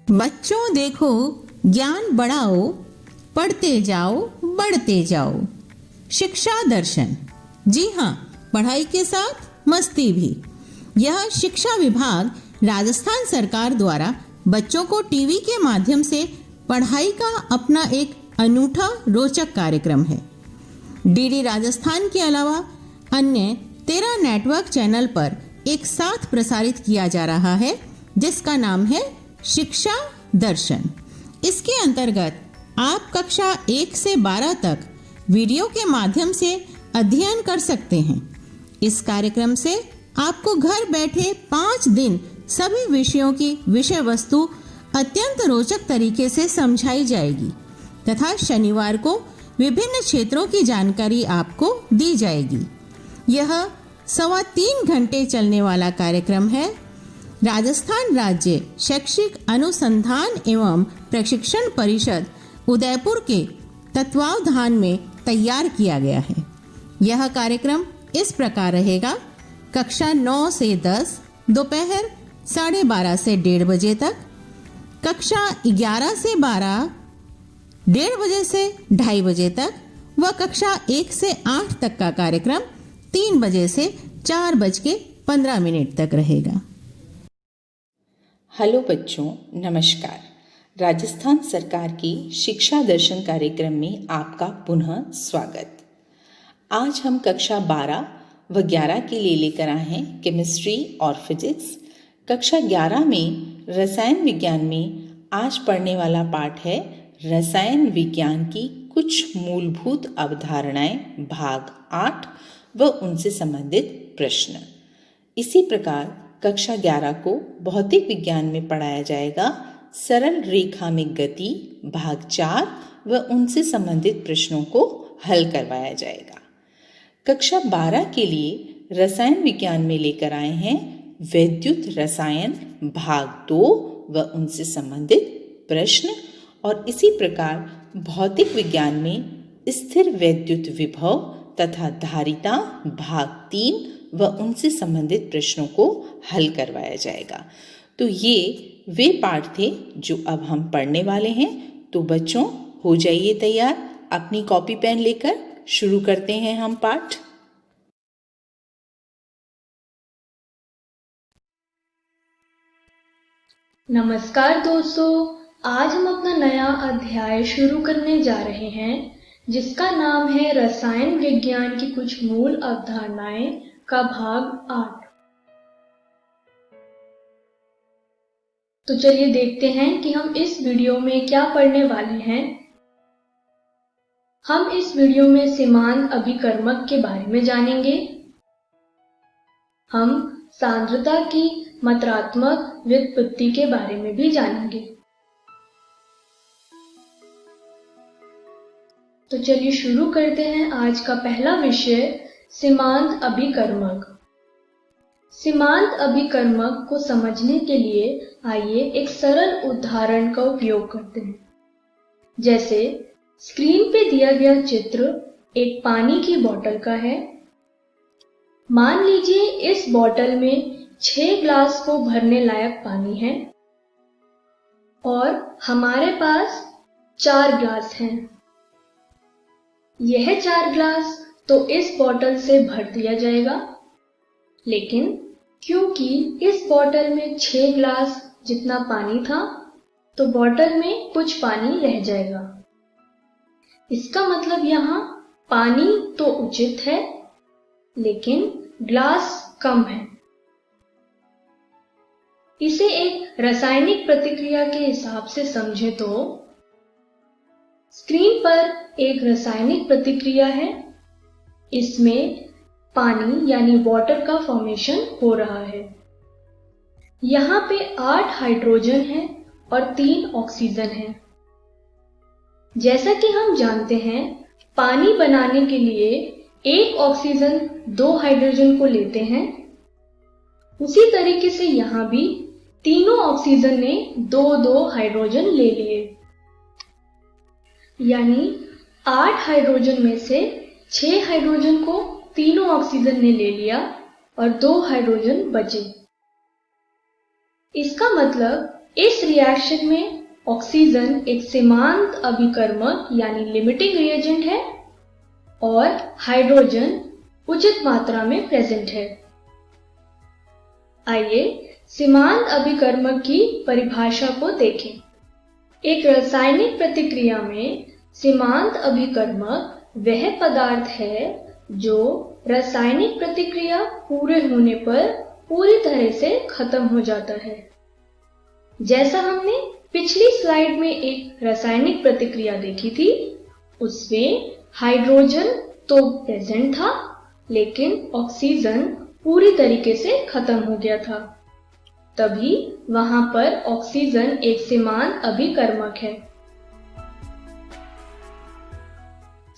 बच्चों देखो, ज्ञान बढ़ाओ, पढ़ते जाओ, बढ़ते जाओ। शिक्षा दर्शन। जी हाँ, पढ़ाई के साथ मस्ती भी। यह शिक्षा विभाग राजस्थान सरकार द्वारा बच्चों को टीवी के माध्यम से पढ़ाई का अपना एक अनूठा रोचक कार्यक्रम है। डीडी राजस्थान के अलावा अन्य 13 नेटवर्क चैनल पर एक साथ प्रसारित किया जा रहा है, जिसका नाम है शिक्षा दर्शन। इसके अंतर्गत आप कक्षा 1 से 12 तक वीडियो के माध्यम से अध्ययन कर सकते हैं। इस कार्यक्रम से आपको घर बैठे 5 दिन सभी विषयों की विषय वस्तु अत्यंत रोचक तरीके से समझाई जाएगी तथा शनिवार को विभिन्न क्षेत्रों की जानकारी आपको दी जाएगी। यह 3.25 घंटे चलने वाला कार्यक्रम है। राजस्थान राज्य शैक्षिक अनुसंधान एवं प्रशिक्षण परिषद उदयपुर के तत्वावधान में तैयार किया गया है। यह कार्यक्रम इस प्रकार रहेगा: कक्षा 9 से 10 दोपहर 12:30 से 1:30 बजे तक, कक्षा 11 से 12 1:30 बजे से 2:30 बजे तक व कक्षा 1 से 8 तक का कार्यक्रम 3 बजे से 4:15 तक रहेगा। हेलो बच्चों, नमस्कार। राजस्थान सरकार की शिक्षा दर्शन कार्यक्रम में आपका पुनः स्वागत। आज हम कक्षा 12 व 11 के लिए लेकर आए हैं केमिस्ट्री और फिजिक्स। कक्षा 11 में रसायन विज्ञान में आज पढ़ने वाला पाठ है रसायन विज्ञान की कुछ मूलभूत अवधारणाएं, भाग 8 व उनसे संबंधित प्रश्न। इसी प्रकार कक्षा 11 को भौतिक विज्ञान में पढ़ाया जाएगा सरल रेखा में गति, भाग 4 व उनसे संबंधित प्रश्नों को हल करवाया जाएगा। कक्षा 12 के लिए रसायन विज्ञान में लेकर आए हैं वैद्युत रसायन, भाग 2 व उनसे संबंधित प्रश्न। और इसी प्रकार भौतिक विज्ञान में स्थिर वैद्युत विभव तथा धारिता, भाग 3 व उनसे संबंधित प्रश्नों को हल करवाया जाएगा। तो ये वे पाठ थे जो अब हम पढ़ने वाले हैं। तो बच्चों, हो जाइए तैयार, अपनी कॉपी पेन लेकर शुरू करते हैं हम पाठ। नमस्कार दोस्तों, आज हम अपना नया अध्याय शुरू करने जा रहे हैं जिसका नाम है रसायन विज्ञान की कुछ मूल अवधारणाएं का भाग 8। तो चलिए देखते हैं कि हम इस वीडियो में क्या पढ़ने वाले हैं। हम इस वीडियो में सीमांत अभिकर्मक के बारे में जानेंगे। हम सांद्रता की मात्रात्मक व्युत्पत्ति के बारे में भी जानेंगे। तो चलिए शुरू करते हैं आज का पहला विषय, सीमांत अभिकर्मक। सीमांत अभिकर्मक को समझने के लिए आइए एक सरल उदाहरण का उपयोग करते हैं। जैसे स्क्रीन पे दिया गया चित्र एक पानी की बोतल का है। मान लीजिए इस बोतल में 6 ग्लास को भरने लायक पानी है और हमारे पास 4 ग्लास हैं। यह 4 ग्लास तो इस बोतल से भर दिया जाएगा, लेकिन क्योंकि इस बोतल में 6 ग्लास जितना पानी था, तो बोतल में कुछ पानी रह जाएगा। इसका मतलब यहाँ पानी तो उचित है, लेकिन ग्लास कम है। इसे एक रासायनिक प्रतिक्रिया के हिसाब से समझे तो स्क्रीन पर एक रासायनिक प्रतिक्रिया है। इसमें पानी यानी वाटर का फॉर्मेशन हो रहा है। यहाँ पे 8 हाइड्रोजन है और 3 ऑक्सीजन है। जैसा कि हम जानते हैं, पानी बनाने के लिए एक ऑक्सीजन 2 हाइड्रोजन को लेते हैं। उसी तरीके से यहाँ भी तीनों ऑक्सीजन ने 2-2 हाइड्रोजन ले लिए, यानी 8 हाइड्रोजन में से 6 हाइड्रोजन को तीनों ऑक्सीजन ने ले लिया और 2 हाइड्रोजन बचे। इसका मतलब इस रिएक्शन में ऑक्सीजन एक सीमांत अभिकर्मक यानी लिमिटिंग रिएजेंट है और हाइड्रोजन उचित मात्रा में प्रेजेंट है। आइए सीमांत अभिकर्मक की परिभाषा को देखें। एक रासायनिक प्रतिक्रिया में सीमांत अभिकर्मक वह पदार्थ है जो रासायनिक प्रतिक्रिया पूरे होने पर पूरी तरह से खत्म हो जाता है। जैसा हमने पिछली स्लाइड में एक रासायनिक प्रतिक्रिया देखी थी, उसमें हाइड्रोजन तो प्रेजेंट था, लेकिन ऑक्सीजन पूरी तरीके से खत्म हो गया था। तभी वहां पर ऑक्सीजन एक सीमांत अभिकर्मक है।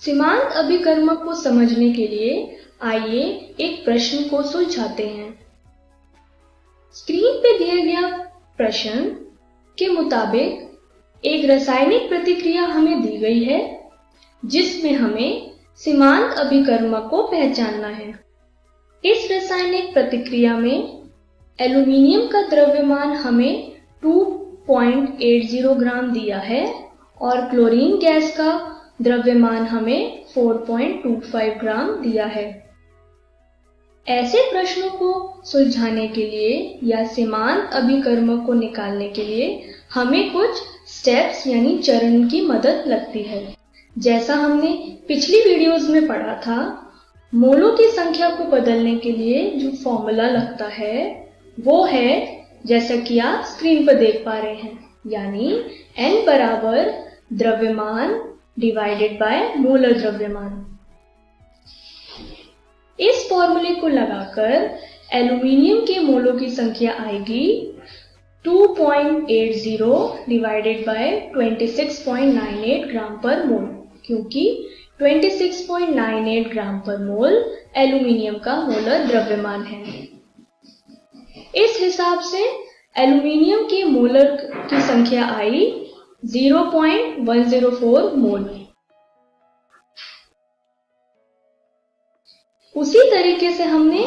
सीमांत अभिकर्मक को समझने के लिए आइए एक प्रश्न को सुलझाते हैं। स्क्रीन पे दिया गया प्रश्न के मुताबिक एक रासायनिक प्रतिक्रिया हमें दी गई है जिसमें हमें सीमांत अभिकर्मक को पहचानना है। इस रासायनिक प्रतिक्रिया में एल्यूमीनियम का द्रव्यमान हमें 2.80 ग्राम दिया है और क्लोरीन गैस का द्रव्यमान हमें 4.25 ग्राम दिया है। ऐसे प्रश्नों को सुलझाने के लिए या सीमांत अभिकर्मक को निकालने के लिए हमें कुछ स्टेप्स यानी चरण की मदद लगती है। जैसा हमने पिछली वीडियोस में पढ़ा था, मोलों की संख्या को बदलने के लिए जो फॉर्मूला लगता है वो है जैसा कि आप स्क्रीन पर देख पा रहे हैं, यानी N बराबर द्रव्यमान डिवाइडेड बाय मोलर द्रव्यमान। इस फॉर्मूले को लगाकर एल्यूमीनियम के मोलों की संख्या आएगी 2.80 डिवाइडेड बाय 26.98 ग्राम पर मोल, क्योंकि 26.98 ग्राम पर मोल एल्यूमीनियम का मोलर द्रव्यमान है। इस हिसाब से एल्यूमीनियम के मोलर की संख्या आई 0.104 मोल। उसी तरीके से हमने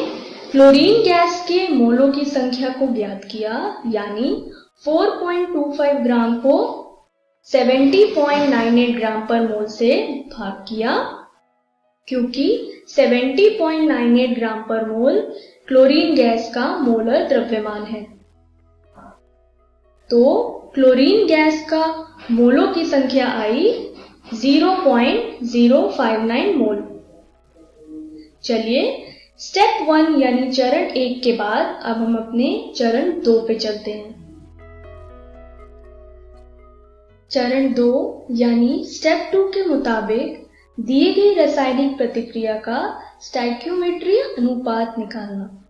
क्लोरीन गैस के मोलों की संख्या को ज्ञात किया, यानी 4.25 ग्राम को 70.98 ग्राम पर मोल से भाग किया, क्योंकि 70.98 ग्राम पर मोल क्लोरीन गैस का मोलर द्रव्यमान है। तो क्लोरीन गैस का मोलों की संख्या आई 0.059 मोल। चलिए स्टेप 1 यानी चरण 1 के बाद अब हम अपने चरण 2 पे चलते हैं। चरण 2 यानी स्टेप 2 के मुताबिक दिए गई रासायनिक प्रतिक्रिया का स्टोइकियोमेट्री अनुपात निकालना।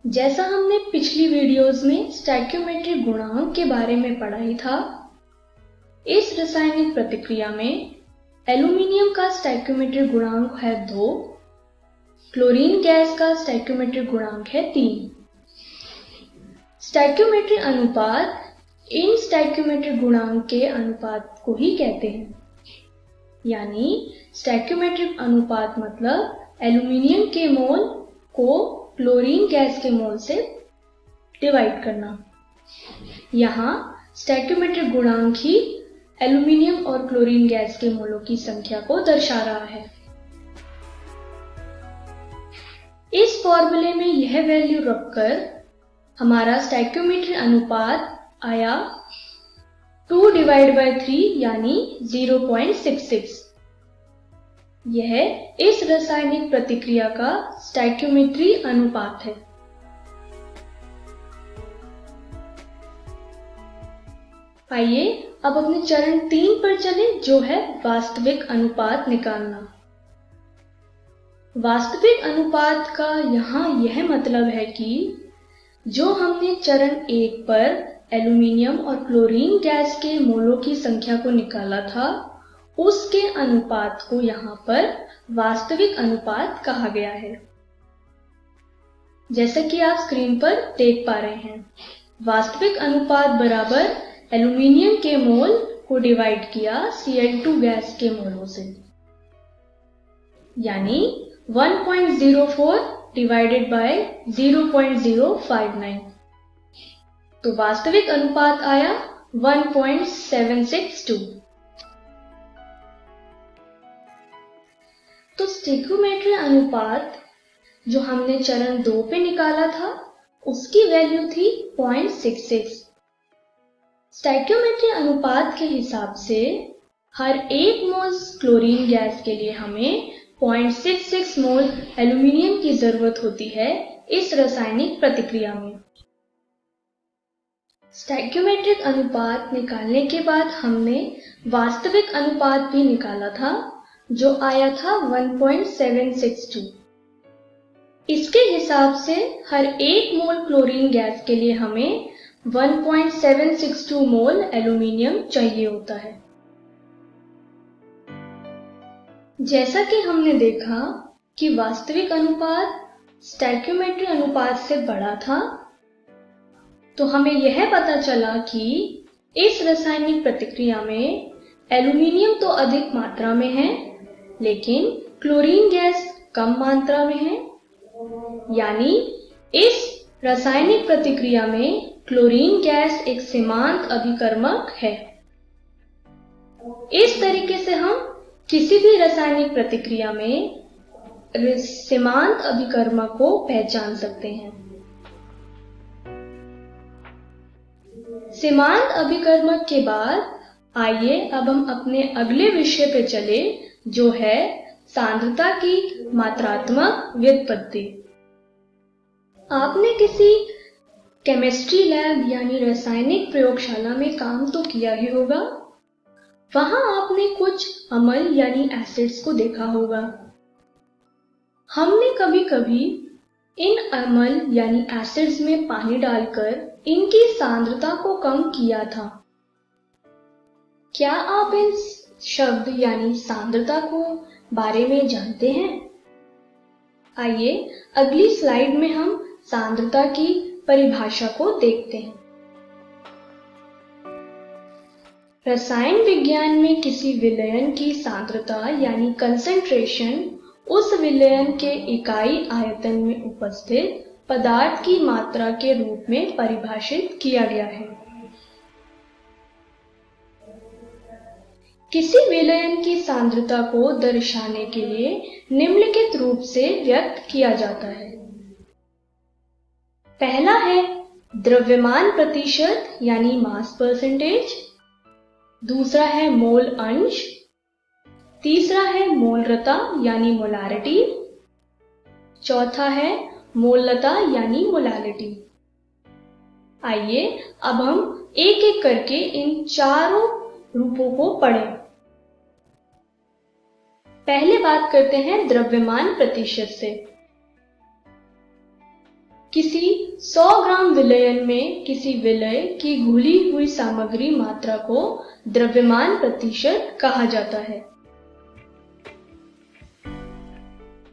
जैसा हमने पिछली वीडियोस में स्टोइकियोमेट्री गुणांक के बारे में पढ़ा ही था, इस रासायनिक प्रतिक्रिया में एल्यूमीनियम का स्टोइकियोमेट्री गुणांक है 2, क्लोरीन गैस का स्टोइकियोमेट्री गुणांक है 3। स्टोइकियोमेट्री अनुपात इन स्टोइकियोमेट्री गुणांक के अनुपात को ही कहते हैं, यानी स्टोइकियोमेट्रिक अनुपात मतलब एल्यूमीनियम के मोल को क्लोरीन गैस के मोल से डिवाइड करना। यहाँ स्टोइकियोमेट्रिक गुणांक ही एल्यूमीनियम और क्लोरीन गैस के मोलों की संख्या को दर्शा रहा है। इस फॉर्मूले में यह वैल्यू रखकर हमारा स्टोइकियोमेट्री अनुपात आया 2/3 यानी 0.66। यह इस रासायनिक प्रतिक्रिया का स्टोइकियोमेट्री अनुपात है। आइए अब अपने चरण 3 पर चलें, जो है वास्तविक अनुपात निकालना। वास्तविक अनुपात का यहाँ यह मतलब है कि जो हमने चरण 1 पर एल्यूमीनियम और क्लोरीन गैस के मोलों की संख्या को निकाला था, उसके अनुपात को यहाँ पर वास्तविक अनुपात कहा गया है। जैसा कि आप स्क्रीन पर देख पा रहे हैं, वास्तविक अनुपात बराबर एल्यूमीनियम के मोल को डिवाइड किया Cl2 गैस के मोलों से, यानी 1.04 डिवाइडेड बाय 0.059। तो वास्तविक अनुपात आया 1.762। तो स्टोइकियोमेट्री अनुपात जो हमने चरण 2 पे निकाला था उसकी वैल्यू थी 0.66। स्टोइकियोमेट्री अनुपात के हिसाब से हर 1 मोल क्लोरीन गैस के लिए हमें 0.66 मोल एल्यूमीनियम की जरूरत होती है इस रासायनिक प्रतिक्रिया में। स्टोइकियोमेट्रिक अनुपात निकालने के बाद हमने वास्तविक अनुपात भी निकाला था जो आया था 1.762। इसके हिसाब से हर 1 मोल क्लोरीन गैस के लिए हमें 1.762 मोल एल्यूमीनियम चाहिए होता है। जैसा कि हमने देखा कि वास्तविक अनुपात स्टोइकियोमेट्री अनुपात से बड़ा था, तो हमें यह पता चला कि इस रासायनिक प्रतिक्रिया में एल्यूमीनियम तो अधिक मात्रा में है लेकिन क्लोरीन गैस कम मात्रा में है, यानी इस रासायनिक प्रतिक्रिया में क्लोरीन गैस एक सीमांत अभिकर्मक है। इस तरीके से हम किसी भी रासायनिक प्रतिक्रिया में सीमांत अभिकर्मक को पहचान सकते हैं। सीमांत अभिकर्मक के बाद आइए अब हम अपने अगले विषय पे चले जो है सांद्रता की मात्रात्मक व्युत्पत्ति। आपने किसी केमिस्ट्री लैब यानी रासायनिक प्रयोगशाला में काम तो किया ही होगा। वहां आपने कुछ अम्ल यानी एसिड्स को देखा होगा। हमने कभी कभी इन अम्ल यानी एसिड्स में पानी डालकर इनकी सांद्रता को कम किया था। क्या आप इन शब्द यानी सांद्रता को बारे में जानते हैं? आइए अगली स्लाइड में हम सांद्रता की परिभाषा को देखते हैं। रसायन विज्ञान में किसी विलयन की सांद्रता यानी कंसंट्रेशन उस विलयन के इकाई आयतन में उपस्थित पदार्थ की मात्रा के रूप में परिभाषित किया गया है। किसी विलयन की सांद्रता को दर्शाने के लिए निम्नलिखित रूप से व्यक्त किया जाता है। पहला है द्रव्यमान प्रतिशत यानी मास परसेंटेज, दूसरा है मोल अंश, तीसरा है मोलरता यानी मोलारिटी, चौथा है मोललता यानी मोलालिटी। आइए अब हम एक एक करके इन चारों रूपों को पढ़ें। पहले बात करते हैं द्रव्यमान प्रतिशत से। किसी 100 ग्राम विलयन में किसी विलय की घुली हुई सामग्री मात्रा को द्रव्यमान प्रतिशत कहा जाता है।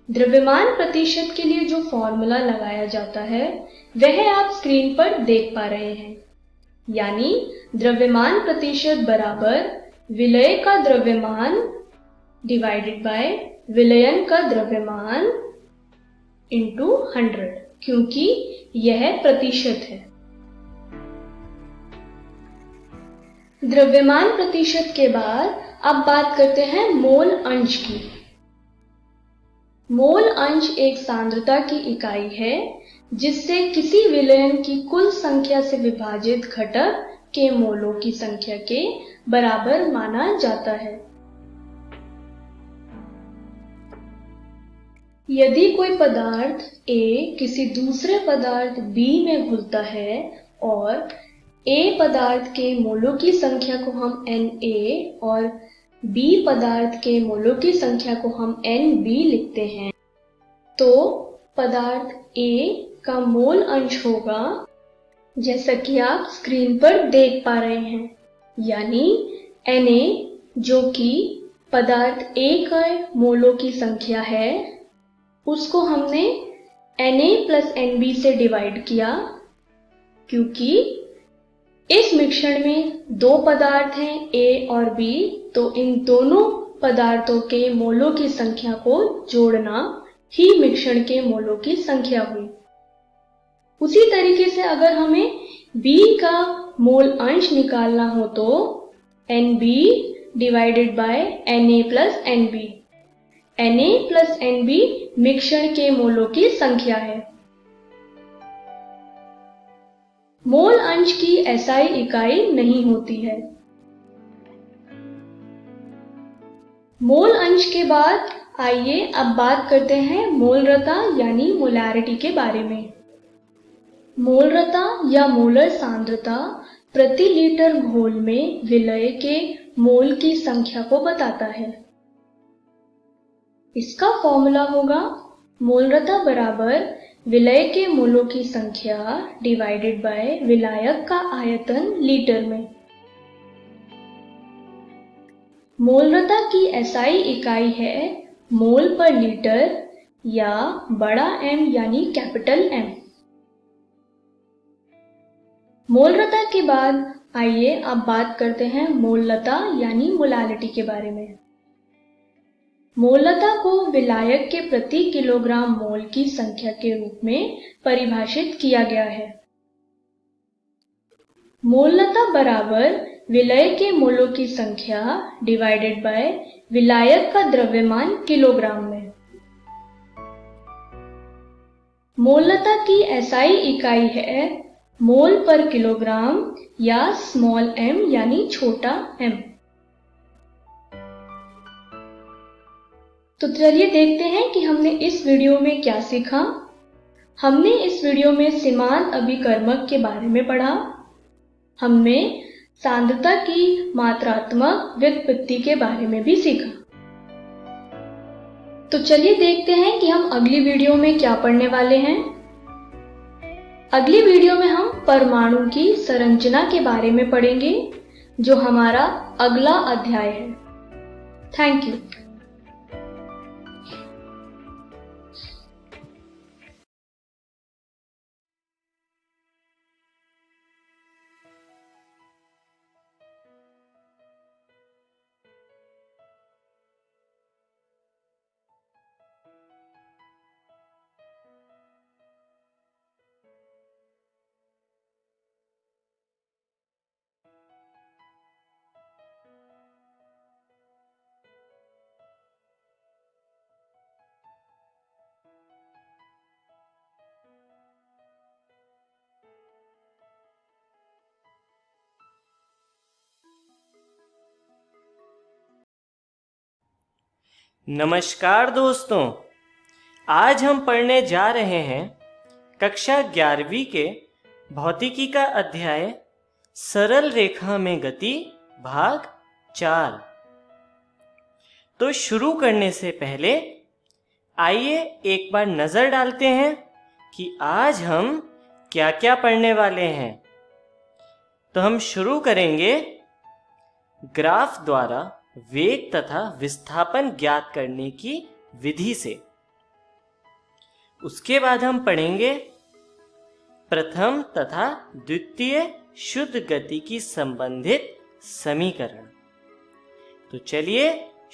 द्रव्यमान प्रतिशत के लिए जो फॉर्मूला लगाया जाता है वह आप स्क्रीन पर देख पा रहे हैं, यानी द्रव्यमान प्रतिशत बराबर विलय का द्रव्यमान डिवाइडेड बाय विलयन का द्रव्यमान इंटू 100, क्योंकि यह प्रतिशत है। द्रव्यमान प्रतिशत के बाद अब बात करते हैं मोल अंश की। मोल अंश एक सांद्रता की इकाई है जिससे किसी विलयन की कुल संख्या से विभाजित घटक के मोलों की संख्या के बराबर माना जाता है। यदि कोई पदार्थ A किसी दूसरे पदार्थ B में घुलता है और A पदार्थ के मोलों की संख्या को हम Na और B पदार्थ के मोलों की संख्या को हम Nb लिखते हैं, तो पदार्थ A का मोल अंश होगा जैसा कि आप स्क्रीन पर देख पा रहे हैं, यानी Na जो कि पदार्थ A का मोलों की संख्या है उसको हमने Na प्लस Nb से डिवाइड किया, क्योंकि इस मिश्रण में दो पदार्थ हैं A और B, तो इन दोनों पदार्थों के मोलों की संख्या को जोड़ना ही मिश्रण के मोलों की संख्या हुई। उसी तरीके से अगर हमें B का मोल अंश निकालना हो तो NB divided by Na plus NB। Na plus NB मिश्रण के मोलों की संख्या है। मोल अंश की SI इकाई नहीं होती है। मोल अंश के बाद आइए अब बात करते हैं मोलरता यानी मोलैरिटी के बारे में। मोलरता या मोलर सांद्रता प्रति लीटर घोल में विलय के मोल की संख्या को बताता है। इसका फॉर्मूला होगा मोलरता बराबर विलय के मोलों की संख्या डिवाइडेड बाय विलायक का आयतन लीटर में। मोलरता की SI इकाई है मोल पर लीटर या बड़ा M यानी कैपिटल M। मोलरता के बाद आइए अब बात करते हैं मोललता यानी मोलालिटी के बारे में। मोललता को विलायक के प्रति किलोग्राम मोल की संख्या के रूप में परिभाषित किया गया है। मोललता बराबर विलय के मोलों की संख्या डिवाइडेड बाय विलायक का द्रव्यमान किलोग्राम में। मोललता की SI इकाई है मोल पर किलोग्राम या स्मॉल m यानी छोटा m। तो चलिए देखते हैं कि हमने इस वीडियो में क्या सीखा। हमने इस वीडियो में सीमांत अभिकर्मक के बारे में पढ़ा। हमने सांद्रता की मात्रात्मक व्युत्पत्ति के बारे में भी सीखा। तो चलिए देखते हैं कि हम अगली वीडियो में क्या पढ़ने वाले हैं। अगली वीडियो में हम परमाणु की संरचना के बारे में पढ़ेंगे, जो हमारा अगला अध्याय है। Thank you. नमस्कार दोस्तों, आज हम पढ़ने जा रहे हैं कक्षा 11वीं के भौतिकी का अध्याय सरल रेखा में गति भाग 4। तो शुरू करने से पहले आइए एक बार नजर डालते हैं कि आज हम क्या क्या पढ़ने वाले हैं। तो हम शुरू करेंगे ग्राफ द्वारा वेग तथा विस्थापन ज्ञात करने की विधि से। उसके बाद हम पढ़ेंगे प्रथम तथा द्वितीय शुद्ध गति की संबंधित समीकरण। तो चलिए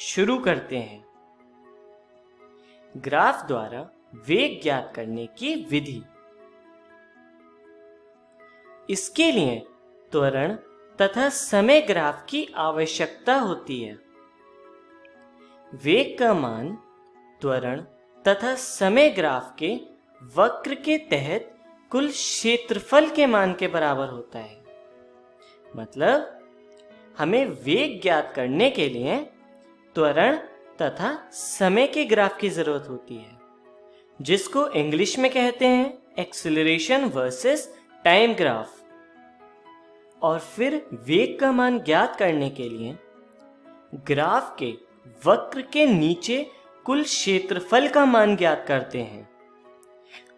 शुरू करते हैं। ग्राफ द्वारा वेग ज्ञात करने की विधि। इसके लिए त्वरण तथा समय ग्राफ की आवश्यकता होती है। वेग का मान त्वरण तथा समय ग्राफ के वक्र के तहत कुल क्षेत्रफल के मान के बराबर होता है। मतलब हमें वेग ज्ञात करने के लिए त्वरण तथा समय के ग्राफ की जरूरत होती है, जिसको इंग्लिश में कहते हैं एक्सीलरेशन वर्सेस टाइम ग्राफ। और फिर वेग का मान ज्ञात करने के लिए ग्राफ के वक्र के नीचे कुल क्षेत्रफल का मान ज्ञात करते हैं,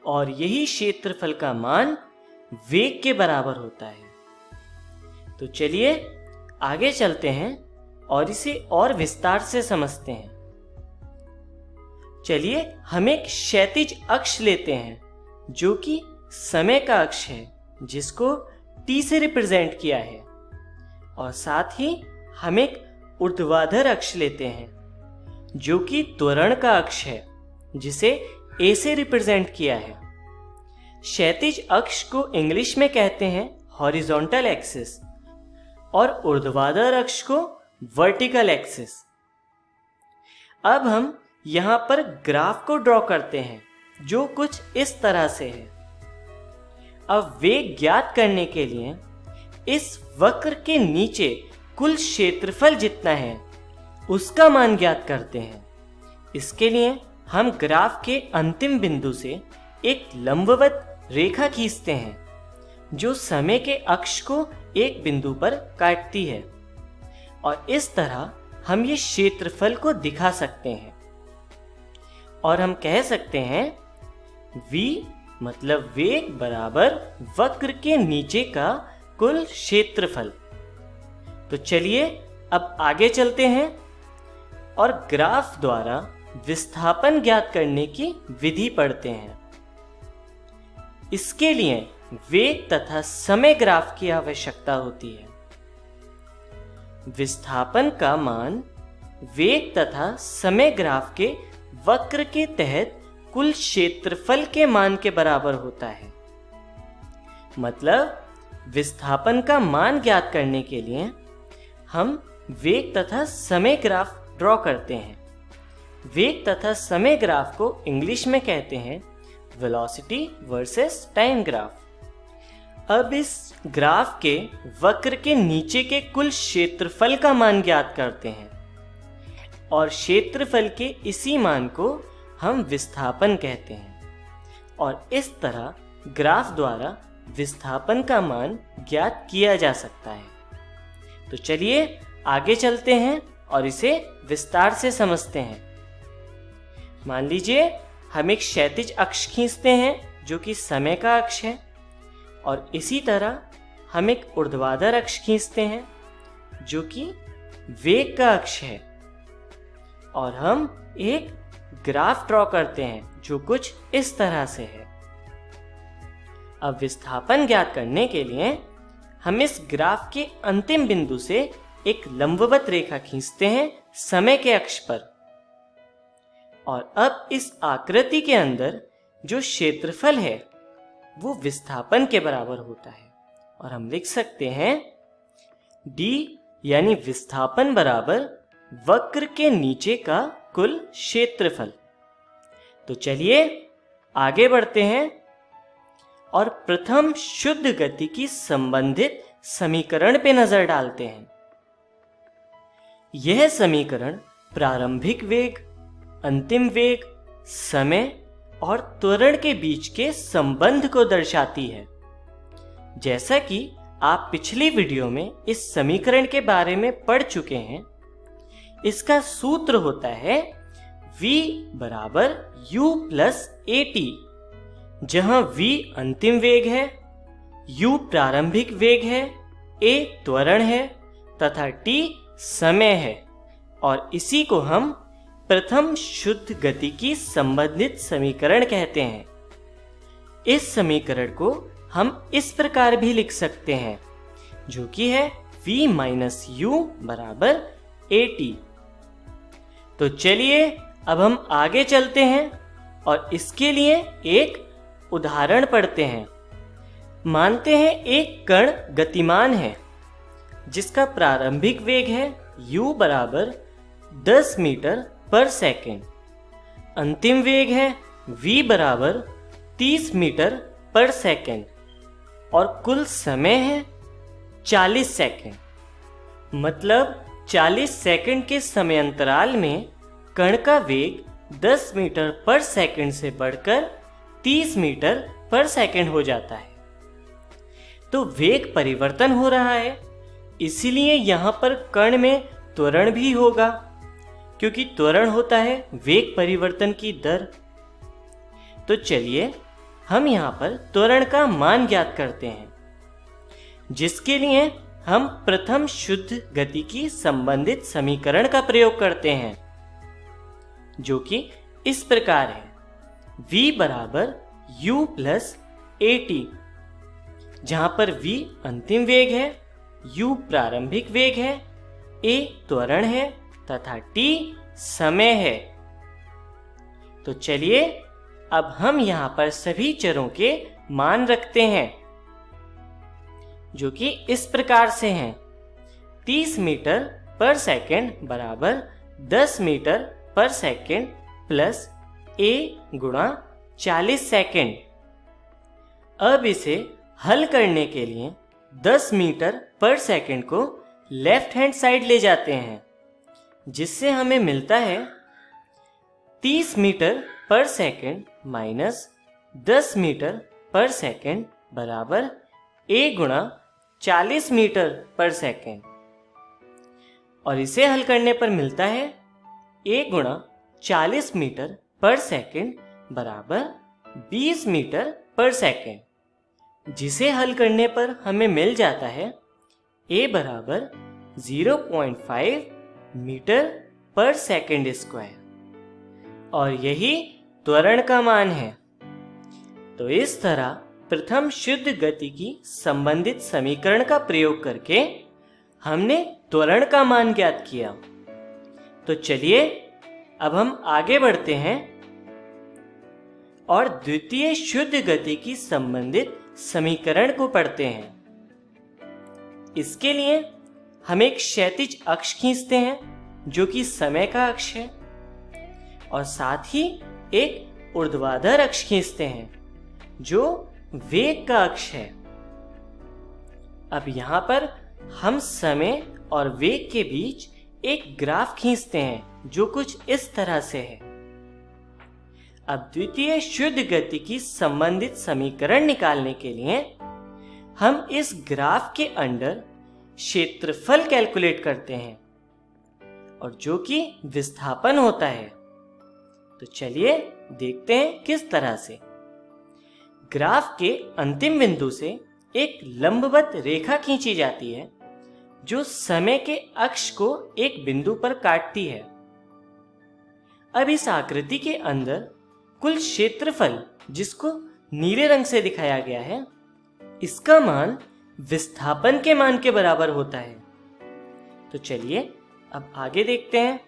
और यही क्षेत्रफल का मान वेग के बराबर होता है। तो चलिए आगे चलते हैं और इसे और विस्तार से समझते हैं। चलिए हम एक क्षैतिज अक्ष लेते हैं जो कि समय का अक्ष है, जिसको T से रिप्रेजेंट किया है, और साथ ही हम एक ऊर्ध्वाधर अक्ष लेते हैं जो कि त्वरण का अक्ष है, जिसे A से रिप्रेजेंट किया है। क्षैतिज अक्ष को इंग्लिश में कहते हैं हॉरिजॉन्टल एक्सिस और ऊर्ध्वाधर अक्ष को वर्टिकल एक्सिस। अब हम यहाँ पर ग्राफ को ड्रॉ करते हैं जो कुछ इस तरह से है। अब वेग ज्ञात करने के लिए इस वक्र के नीचे कुल क्षेत्रफल जितना है उसका मान ज्ञात करते हैं। इसके लिए हम ग्राफ के अंतिम बिंदु से एक लंबवत रेखा खींचते हैं जो समय के अक्ष को एक बिंदु पर काटती है, और इस तरह हम ये क्षेत्रफल को दिखा सकते हैं। और हम कह सकते हैं v मतलब वेग बराबर वक्र के नीचे का कुल क्षेत्रफल। तो चलिए अब आगे चलते हैं और ग्राफ द्वारा विस्थापन ज्ञात करने की विधि पढ़ते हैं। इसके लिए वेग तथा समय ग्राफ की आवश्यकता होती है। विस्थापन का मान वेग तथा समय ग्राफ के वक्र के तहत कुल क्षेत्रफल के मान के बराबर होता है। मतलब विस्थापन का मान ज्ञात करने के लिए हम वेग तथा समय ग्राफ ड्रॉ करते हैं। वेग तथा समय ग्राफ को इंग्लिश में कहते हैं वेलोसिटी वर्सेस टाइम ग्राफ। अब इस ग्राफ के वक्र के नीचे के कुल क्षेत्रफल का मान ज्ञात करते हैं और क्षेत्रफल के इसी मान को हम विस्थापन कहते हैं, और इस तरह ग्राफ द्वारा विस्थापन का मान ज्ञात किया जा सकता है। तो चलिए आगे चलते हैं और इसे विस्तार से समझते हैं। मान लीजिए हम एक क्षैतिज अक्ष खींचते हैं जो कि समय का अक्ष है, और इसी तरह हम एक ऊर्ध्वाधर अक्ष खींचते हैं जो कि वेग का अक्ष है, और हम एक ग्राफ ड्रॉ करते हैं जो कुछ इस तरह से है। अब विस्थापन ज्ञात करने के लिए हम इस ग्राफ के अंतिम बिंदु से एक लंबवत रेखा खींचते हैं समय के अक्ष पर, और अब इस आकृति के अंदर जो क्षेत्रफल है वो विस्थापन के बराबर होता है, और हम लिख सकते हैं d यानी विस्थापन बराबर वक्र के नीचे का कुल क्षेत्रफल। तो चलिए आगे बढ़ते हैं और प्रथम शुद्ध गति की संबंधित समीकरण पे नजर डालते हैं। यह समीकरण प्रारंभिक वेग, अंतिम वेग, समय और त्वरण के बीच के संबंध को दर्शाती है। जैसा कि आप पिछली वीडियो में इस समीकरण के बारे में पढ़ चुके हैं, इसका सूत्र होता है v बराबर u प्लस at, जहां v अंतिम वेग है, u प्रारंभिक वेग है, a त्वरण है तथा t समय है, और इसी को हम प्रथम शुद्ध गति की संबंधित समीकरण कहते हैं। इस समीकरण को हम इस प्रकार भी लिख सकते हैं जो कि है v माइनस u बराबर at। तो चलिए अब हम आगे चलते हैं और इसके लिए एक उदाहरण पढ़ते हैं। मानते हैं एक कण गतिमान है जिसका प्रारंभिक वेग है u बराबर 10 मीटर पर सेकेंड, अंतिम वेग है v बराबर 30 मीटर पर सेकेंड, और कुल समय है 40 सेकेंड। मतलब 40 सेकंड के समय अंतराल में कण का वेग 10 मीटर पर सेकंड से बढ़कर 30 मीटर पर सेकंड हो जाता है। तो वेग परिवर्तन हो रहा है, इसीलिए यहाँ पर कण में त्वरण भी होगा, क्योंकि त्वरण होता है वेग परिवर्तन की दर। तो चलिए हम यहाँ पर त्वरण का मान ज्ञात करते हैं, जिसके लिए हम प्रथम शुद्ध गति की संबंधित समीकरण का प्रयोग करते हैं जो कि इस प्रकार है v बराबर u प्लस at, जहां पर v अंतिम वेग है, u प्रारंभिक वेग है, a त्वरण है तथा t समय है। तो चलिए अब हम यहां पर सभी चरों के मान रखते हैं। जो कि इस प्रकार से हैं। 30 मीटर पर सेकंड बराबर 10 मीटर पर सेकंड प्लस a गुणा 40 सेकंड। अब इसे हल करने के लिए 10 मीटर पर सेकंड को लेफ्ट हैंड साइड ले जाते हैं, जिससे हमें मिलता है 30 मीटर पर सेकंड माइनस 10 मीटर पर सेकंड बराबर a गुणा 40 मीटर पर सेकंड। और इसे हल करने पर मिलता है a गुणा 40 मीटर पर सेकंड बराबर 20 मीटर पर सेकंड, जिसे हल करने पर हमें मिल जाता है a बराबर 0.5 मीटर पर सेकंड स्क्वायर। और यही त्वरण का मान है। तो इस तरह प्रथम शुद्ध गति की संबंधित समीकरण का प्रयोग करके हमने त्वरण का मान ज्ञात किया। तो चलिए अब हम आगे बढ़ते हैं और द्वितीय शुद्ध गति की संबंधित समीकरण को पढ़ते हैं। इसके लिए हम एक क्षैतिज अक्ष खींचते हैं जो कि समय का अक्ष है, और साथ ही एक ऊर्ध्वाधर अक्ष खींचते हैं जो वेग का अक्ष है। अब यहां पर हम समय और वेग के बीच एक ग्राफ खींचते हैं जो कुछ इस तरह से है। अब द्वितीय शुद्ध गति की संबंधित समीकरण निकालने के लिए हम इस ग्राफ के अंडर क्षेत्रफल कैलकुलेट करते हैं, और जो कि विस्थापन होता है। तो चलिए देखते हैं किस तरह से। ग्राफ के अंतिम बिंदु से एक लंबवत रेखा खींची जाती है जो समय के अक्ष को एक बिंदु पर काटती है। अब इस आकृति के अंदर कुल क्षेत्रफल, जिसको नीले रंग से दिखाया गया है, इसका मान विस्थापन के मान के बराबर होता है। तो चलिए अब आगे देखते हैं।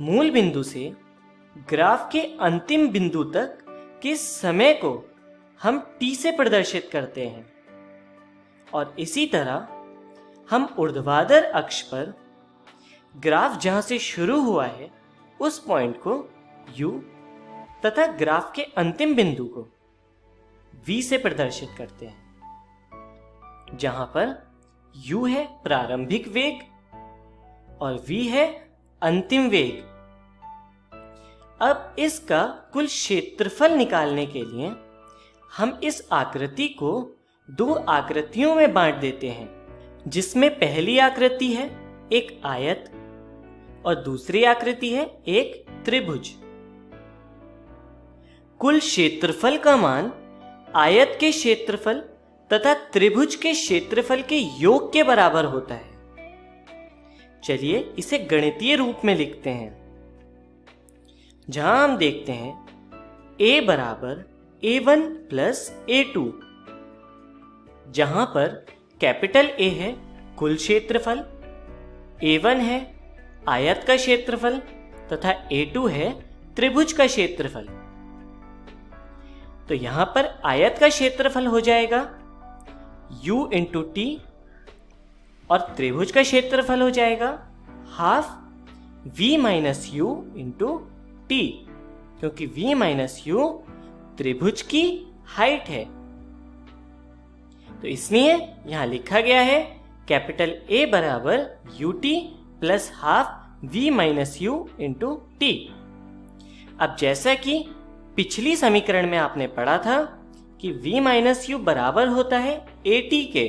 मूल बिंदु से ग्राफ के अंतिम बिंदु तक के समय को हम t से प्रदर्शित करते हैं, और इसी तरह हम ऊर्ध्वाधर अक्ष पर ग्राफ जहां से शुरू हुआ है उस पॉइंट को u तथा ग्राफ के अंतिम बिंदु को v से प्रदर्शित करते हैं, जहां पर u है प्रारंभिक वेग और v है अंतिम वेग। अब इसका कुल क्षेत्रफल निकालने के लिए हम इस आकृति को दो आकृतियों में बांट देते हैं, जिसमें पहली आकृति है एक आयत और दूसरी आकृति है एक त्रिभुज। कुल क्षेत्रफल का मान आयत के क्षेत्रफल तथा त्रिभुज के क्षेत्रफल के योग के बराबर होता है। चलिए इसे गणितीय रूप में लिखते हैं, जहां हम देखते हैं a बराबर a1 प्लस a2, जहां पर कैपिटल A है कुल क्षेत्रफल, a1 है आयत का क्षेत्रफल तथा a2 है त्रिभुज का क्षेत्रफल। तो यहां पर आयत का क्षेत्रफल हो जाएगा u इंटू t और त्रिभुज का क्षेत्रफल हो जाएगा half v minus u into t, क्योंकि v माइनस u त्रिभुज की हाइट है। तो इसलिए यहां लिखा गया है कैपिटल A बराबर ut plus half v minus u into t। अब जैसा कि पिछली समीकरण में आपने पढ़ा था कि v माइनस u बराबर होता है at के,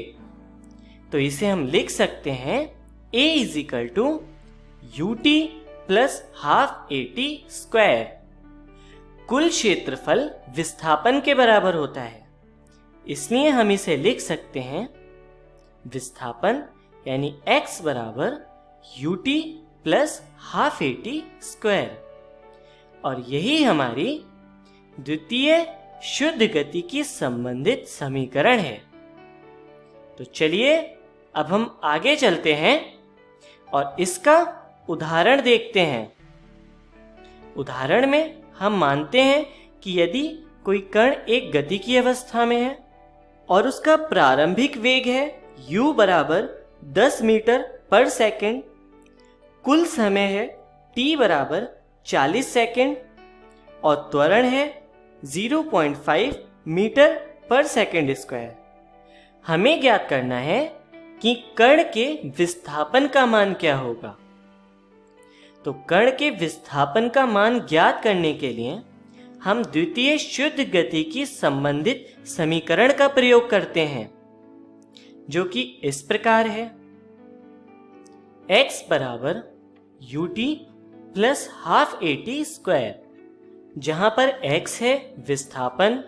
तो इसे हम लिख सकते हैं a is equal to ut plus half at square. कुल क्षेत्रफल विस्थापन के बराबर होता है, इसलिए हम इसे लिख सकते हैं विस्थापन यानी x बराबर ut plus half at square. और यही हमारी द्वितीय शुद्ध गति की संबंधित समीकरण है। तो चलिए अब हम आगे चलते हैं और इसका उदाहरण देखते हैं। उदाहरण में हम मानते हैं कि यदि कोई कण एक गति की अवस्था में है और उसका प्रारंभिक वेग है u बराबर 10 मीटर पर सेकंड, कुल समय है t बराबर 40 सेकंड और त्वरण है 0.5 मीटर पर सेकंड स्क्वायर। हमें ज्ञात करना है कि कण के विस्थापन का मान क्या होगा। तो कण के विस्थापन का मान ज्ञात करने के लिए हम द्वितीय शुद्ध गति की संबंधित समीकरण का प्रयोग करते हैं, जो कि इस प्रकार है। x बराबर ut plus half at square, जहां पर x है विस्थापन,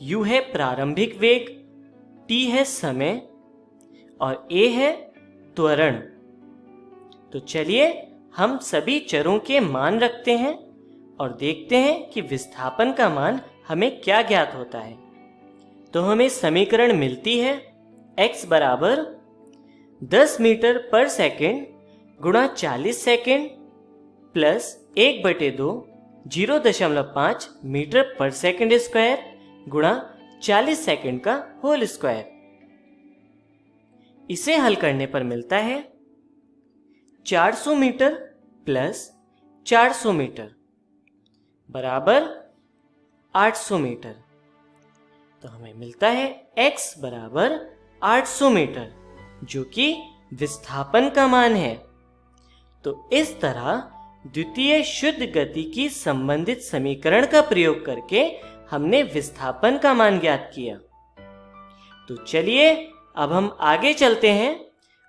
u है प्रारंभिक वेग, t है समय और a है त्वरण। तो चलिए हम सभी चरों के मान रखते हैं और देखते हैं कि विस्थापन का मान हमें क्या ज्ञात होता है। तो हमें समीकरण मिलती है x बराबर 10 मीटर पर सेकंड गुणा 40 सेकंड प्लस 1/2 0.5 मीटर पर सेकंड स्क्वायर गुणा 40 सेकंड का होल स्क्वायर। इसे हल करने पर मिलता है 400 मीटर प्लस 400 मीटर बराबर 800 मीटर। तो हमें मिलता है x बराबर 800 मीटर, जो कि विस्थापन का मान है। तो इस तरह द्वितीय शुद्ध गति की संबंधित समीकरण का प्रयोग करके हमने विस्थापन का मान ज्ञात किया। तो चलिए अब हम आगे चलते हैं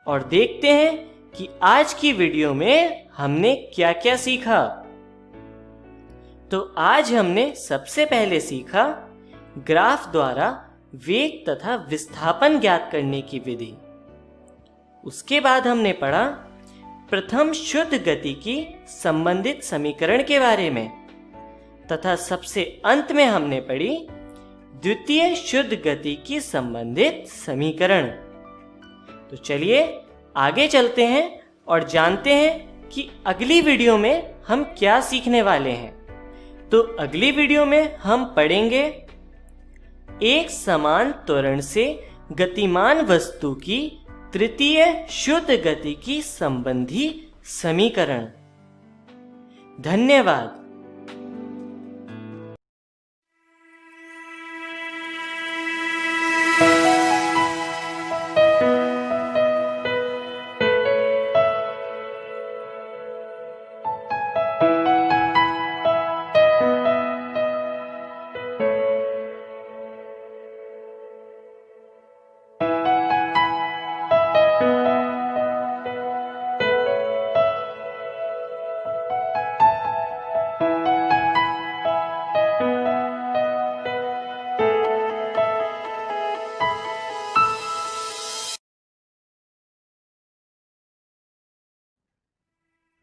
और देखते हैं कि आज की वीडियो में हमने क्या क्या सीखा। तो आज हमने सबसे पहले सीखा ग्राफ द्वारा वेग तथा विस्थापन ज्ञात करने की विधि। उसके बाद हमने पढ़ा प्रथम शुद्ध गति की संबंधित समीकरण के बारे में, तथा सबसे अंत में हमने पढ़ी द्वितीय शुद्ध गति की संबंधित समीकरण। तो चलिए आगे चलते हैं और जानते हैं कि अगली वीडियो में हम क्या सीखने वाले हैं। तो अगली वीडियो में हम पढ़ेंगे एक समान त्वरण से गतिमान वस्तु की तृतीय शुद्ध गति की संबंधी समीकरण। धन्यवाद।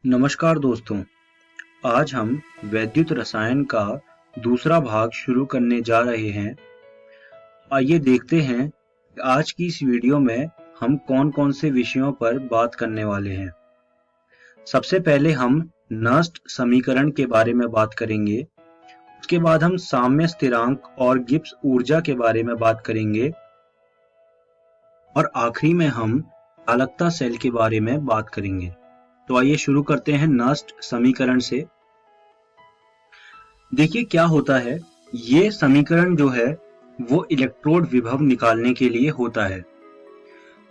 नमस्कार दोस्तों, आज हम वैद्युत रसायन का दूसरा भाग शुरू करने जा रहे हैं। आइए देखते हैं आज की इस वीडियो में हम कौन कौन से विषयों पर बात करने वाले हैं। सबसे पहले हम नस्ट समीकरण के बारे में बात करेंगे। उसके बाद हम साम्य स्थिरांक और गिब्स ऊर्जा के बारे में बात करेंगे और आखिरी में हम चालकता सेल के बारे में बात करेंगे। तो आइए शुरू करते हैं नस्ट समीकरण से। देखिए क्या होता है, ये समीकरण जो है वो इलेक्ट्रोड विभव निकालने के लिए होता है।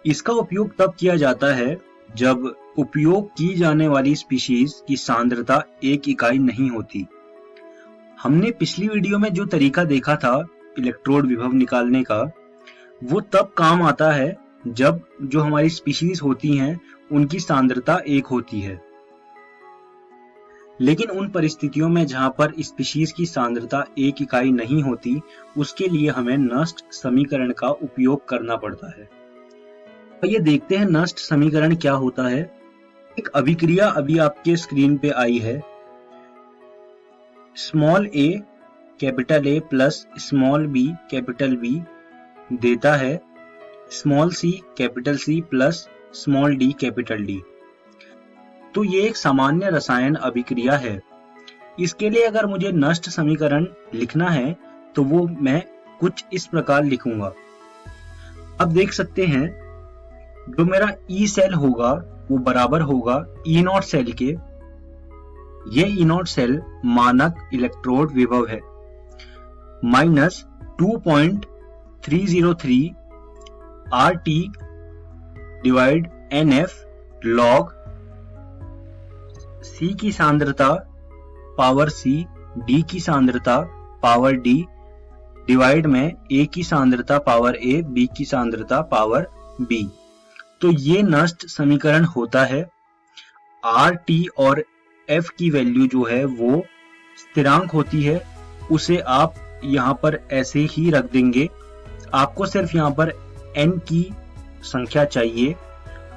इसका उपयोग तब किया जाता है जब उपयोग की जाने वाली स्पीशीज की सांद्रता एक इकाई नहीं होती। हमने पिछली वीडियो में जो तरीका देखा था इलेक्ट्रोड विभव निकालने का, वो तब काम आता है जब जो हमारी स्पीशीज होती हैं उनकी सांद्रता एक होती है। लेकिन उन परिस्थितियों में जहां पर स्पीशीज की सांद्रता एक इकाई नहीं होती, उसके लिए हमें नस्ट समीकरण का उपयोग करना पड़ता है। आइए देखते हैं नस्ट समीकरण क्या होता है। एक अभिक्रिया अभी आपके स्क्रीन पे आई है। Small a capital A plus small b capital B देता है small c capital C plus small d capital D। तो ये एक सामान्य रसायन अभिक्रिया है। इसके लिए अगर मुझे नस्ट समीकरण लिखना है तो वो मैं कुछ इस प्रकार लिखूंगा। अब देख सकते हैं जो मेरा ई सेल होगा वो बराबर होगा ई नॉट सेल के। ये ई नॉट सेल मानक इलेक्ट्रोड विभव है minus 2.303 RT divide NF log C की सांद्रता पावर C, D की सांद्रता पावर D डिवाइड में A की सांद्रता पावर A, B की सांद्रता पावर B। तो ये नष्ट समीकरण होता है। RT और F की वैल्यू जो है वो स्थिरांक होती है, उसे आप यहाँ पर ऐसे ही रख देंगे। आपको सिर्फ यहाँ पर N की संख्या चाहिए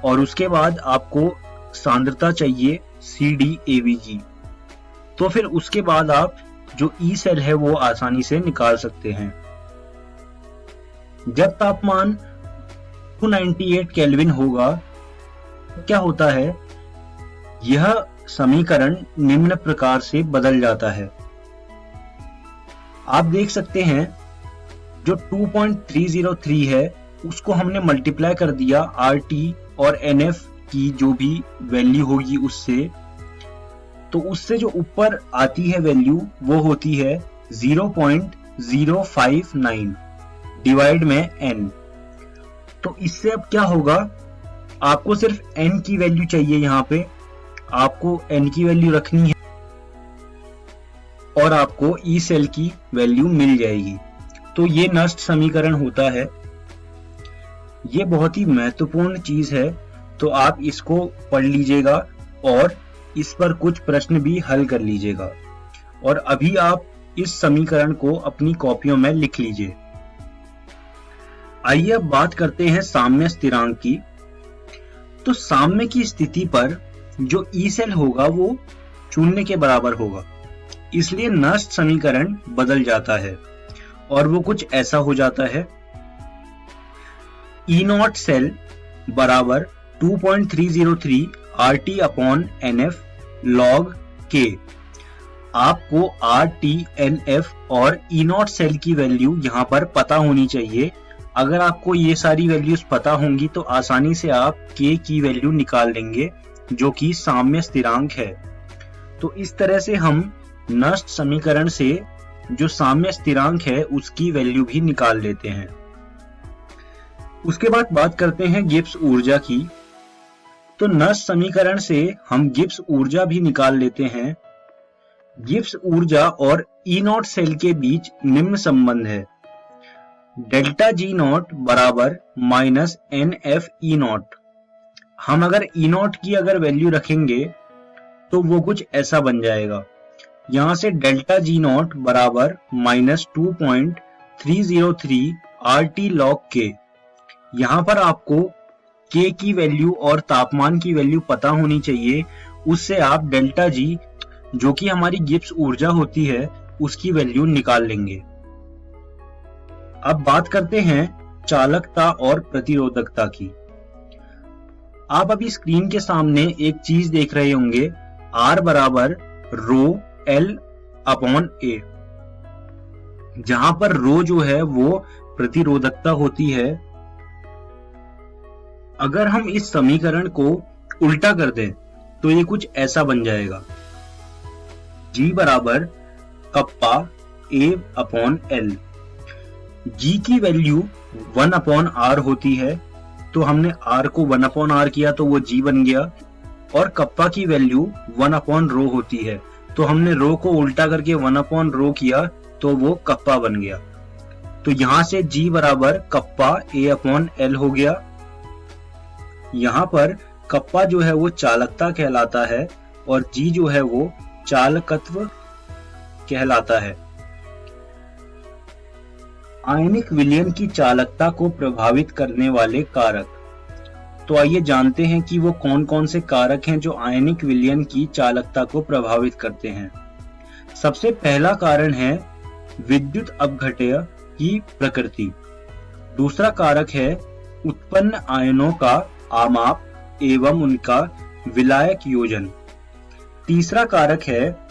और उसके बाद आपको सांद्रता चाहिए CDAVG। तो फिर उसके बाद आप जो ई सेल है वो आसानी से निकाल सकते हैं। जब तापमान 298 केल्विन होगा तो क्या होता है, यह समीकरण निम्न प्रकार से बदल जाता है। आप देख सकते हैं जो 2.303 है उसको हमने मल्टीप्लाई कर दिया RT और NF की जो भी वैल्यू होगी उससे, तो उससे जो ऊपर आती है वैल्यू वो होती है 0.059 डिवाइड में N। तो इससे अब क्या होगा, आपको सिर्फ N की वैल्यू चाहिए, यहाँ पे आपको N की वैल्यू रखनी है और आपको ई सेल की वैल्यू मिल जाएगी। तो ये नष्ट समीकरण होता है। ये बहुत ही महत्वपूर्ण चीज है, तो आप इसको पढ़ लीजिएगा और इस पर कुछ प्रश्न भी हल कर लीजिएगा। और अभी आप इस समीकरण को अपनी कॉपियों में लिख लीजिए। आइए अब बात करते हैं साम्य स्थिरांक की। तो साम्य की स्थिति पर जो ई सेल होगा वो 0 के बराबर होगा, इसलिए नष्ट समीकरण बदल जाता है और वो कुछ ऐसा हो जाता है। ई नॉट सेल बराबर 2.303 RT upon NF log K। आपको RT, NF और ई नॉट सेल की वैल्यू यहाँ पर पता होनी चाहिए। अगर आपको ये सारी वैल्यूज पता होंगी तो आसानी से आप K की वैल्यू निकाल लेंगे जो कि साम्य स्थिरांक है। तो इस तरह से हम नष्ट समीकरण से जो साम्य स्थिरांक है उसकी वैल्यू भी निकाल लेते हैं। उसके बाद बात करते हैं गिब्स ऊर्जा की। तो नष्ट समीकरण से हम गिब्स ऊर्जा भी निकाल लेते हैं। गिब्स ऊर्जा और ई नॉट सेल के बीच निम्न संबंध है, डेल्टा जी नॉट बराबर माइनस NF ई नॉट। हम अगर ई नॉट की अगर वैल्यू रखेंगे तो वो कुछ ऐसा बन जाएगा। यहां से डेल्टा जी नॉट बराबर माइनस 2.303 RT log K। यहां पर आपको K की वैल्यू और तापमान की वैल्यू पता होनी चाहिए, उससे आप डेल्टा जी जो कि हमारी गिब्स ऊर्जा होती है उसकी वैल्यू निकाल लेंगे। अब बात करते हैं चालकता और प्रतिरोधकता की। आप अभी स्क्रीन के सामने एक चीज देख रहे होंगे, R बराबर रो L अपॉन A, जहां पर रो जो है वो प्रतिरोधकता होती है। अगर हम इस समीकरण को उल्टा कर दें तो ये कुछ ऐसा बन जाएगा, G बराबर kappa A upon L। G की वैल्यू 1 अपॉन R होती है, तो हमने R को 1 अपॉन R किया तो वो G बन गया, और कप्पा की वैल्यू 1 अपॉन रो होती है, तो हमने रो को उल्टा करके 1 अपॉन रो किया तो वो कप्पा बन गया। तो यहां से G बराबर कप्पा A अपॉन L हो गया। यहां पर कप्पा जो है वो चालकता कहलाता है और G जो है वो चालकत्व कहलाता है। आयनिक विलयन की चालकता को प्रभावित करने वाले कारक। तो आइए जानते हैं कि वो कौन कौन से कारक हैं जो आयनिक विलयन की चालकता को प्रभावित करते हैं। सबसे पहला कारण है विद्युत अपघट्य की प्रकृति। दूसरा कारक है उत्पन्न आयनों का आमाप एवं उनका विलायक योजन। तीसरा कारक है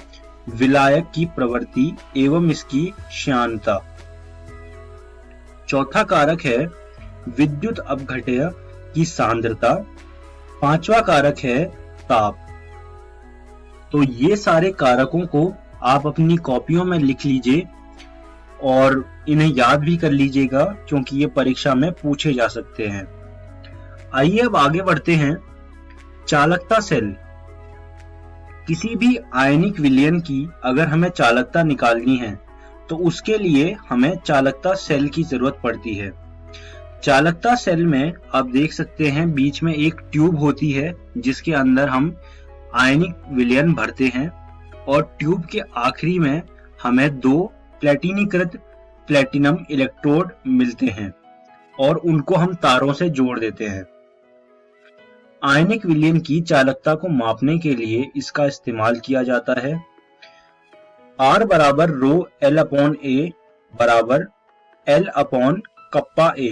विलायक की प्रवृत्ति एवं इसकी श्यानता। चौथा कारक है विद्युत अपघट्य की सांद्रता। पांचवा कारक है ताप। तो ये सारे कारकों को आप अपनी कॉपियों में लिख लीजिए और इन्हें याद भी कर लीजिएगा, क्योंकि ये परीक्षा में पूछे जा सकते हैं। आइए अब आगे बढ़ते हैं। चालकता सेल। किसी भी आयनिक विलयन की अगर हमें चालकता निकालनी है तो उसके लिए हमें चालकता सेल की जरूरत पड़ती है। चालकता सेल में आप देख सकते हैं बीच में एक ट्यूब होती है जिसके अंदर हम आयनिक विलयन भरते हैं, और ट्यूब के आखिरी में हमें 2 प्लेटिनीकृत प्लेटिनम इलेक्ट्रोड मिलते हैं और उनको हम तारों से जोड़ देते हैं। आयनिक विलयन की चालकता को मापने के लिए इसका इस्तेमाल किया जाता है। R बराबर रो L अपॉन A बराबर L अपॉन कप्पा A।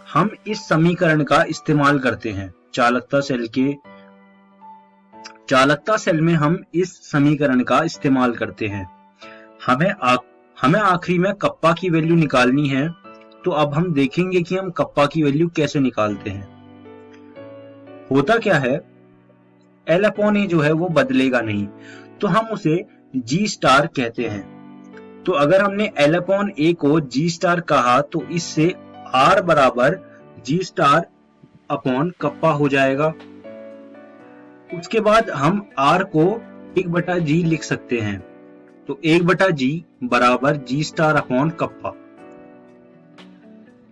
हम इस समीकरण का इस्तेमाल करते हैं चालकता सेल में हम इस समीकरण का इस्तेमाल करते हैं। हमें आखिरी में कप्पा की वैल्यू निकालनी है, तो अब हम देखेंगे कि हम कप्पा की वैल्यू कैसे निकालते हैं। होता क्या है, L अपॉन A जो है वो बदलेगा नहीं, तो हम उसे G स्टार कहते हैं। तो अगर हमने L अपॉन A को G स्टार कहा तो इससे R बराबर G स्टार अपॉन कप्पा हो जाएगा। उसके बाद हम R को 1/G लिख सकते हैं, तो 1/G बराबर G स्टार अपॉन कप्पा।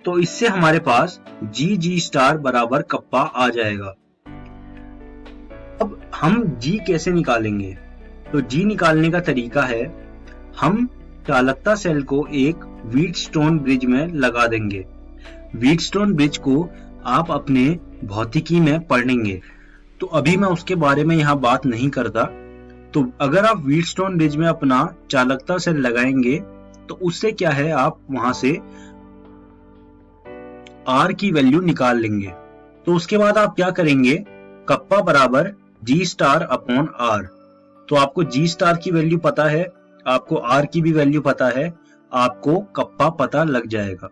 तो इससे हमारे पास G स्टार बराबर कप्पा आ जाएगा। अब हम G कैसे निकालेंगे? तो G निकालने का तरीका है, हम चालकता सेल को एक व्हीटस्टोन ब्रिज में लगा देंगे। व्हीटस्टोन ब्रिज को आप अपने भौतिकी में पढ़ेंगे, तो अभी मैं उसके बारे में यहाँ बात नहीं करता। तो अगर आप व्हीटस्टोन ब्रिज में अपना चालकता सेल लगाएंगे तो उससे क्या है, आप वहां से R की वैल्यू निकाल लेंगे। तो उसके बाद आप क्या करेंगे, कप्पा बराबर G स्टार अपॉन R। तो आपको G स्टार की वैल्यू पता है, आपको R की भी वैल्यू पता है, आपको कप्पा पता लग जाएगा।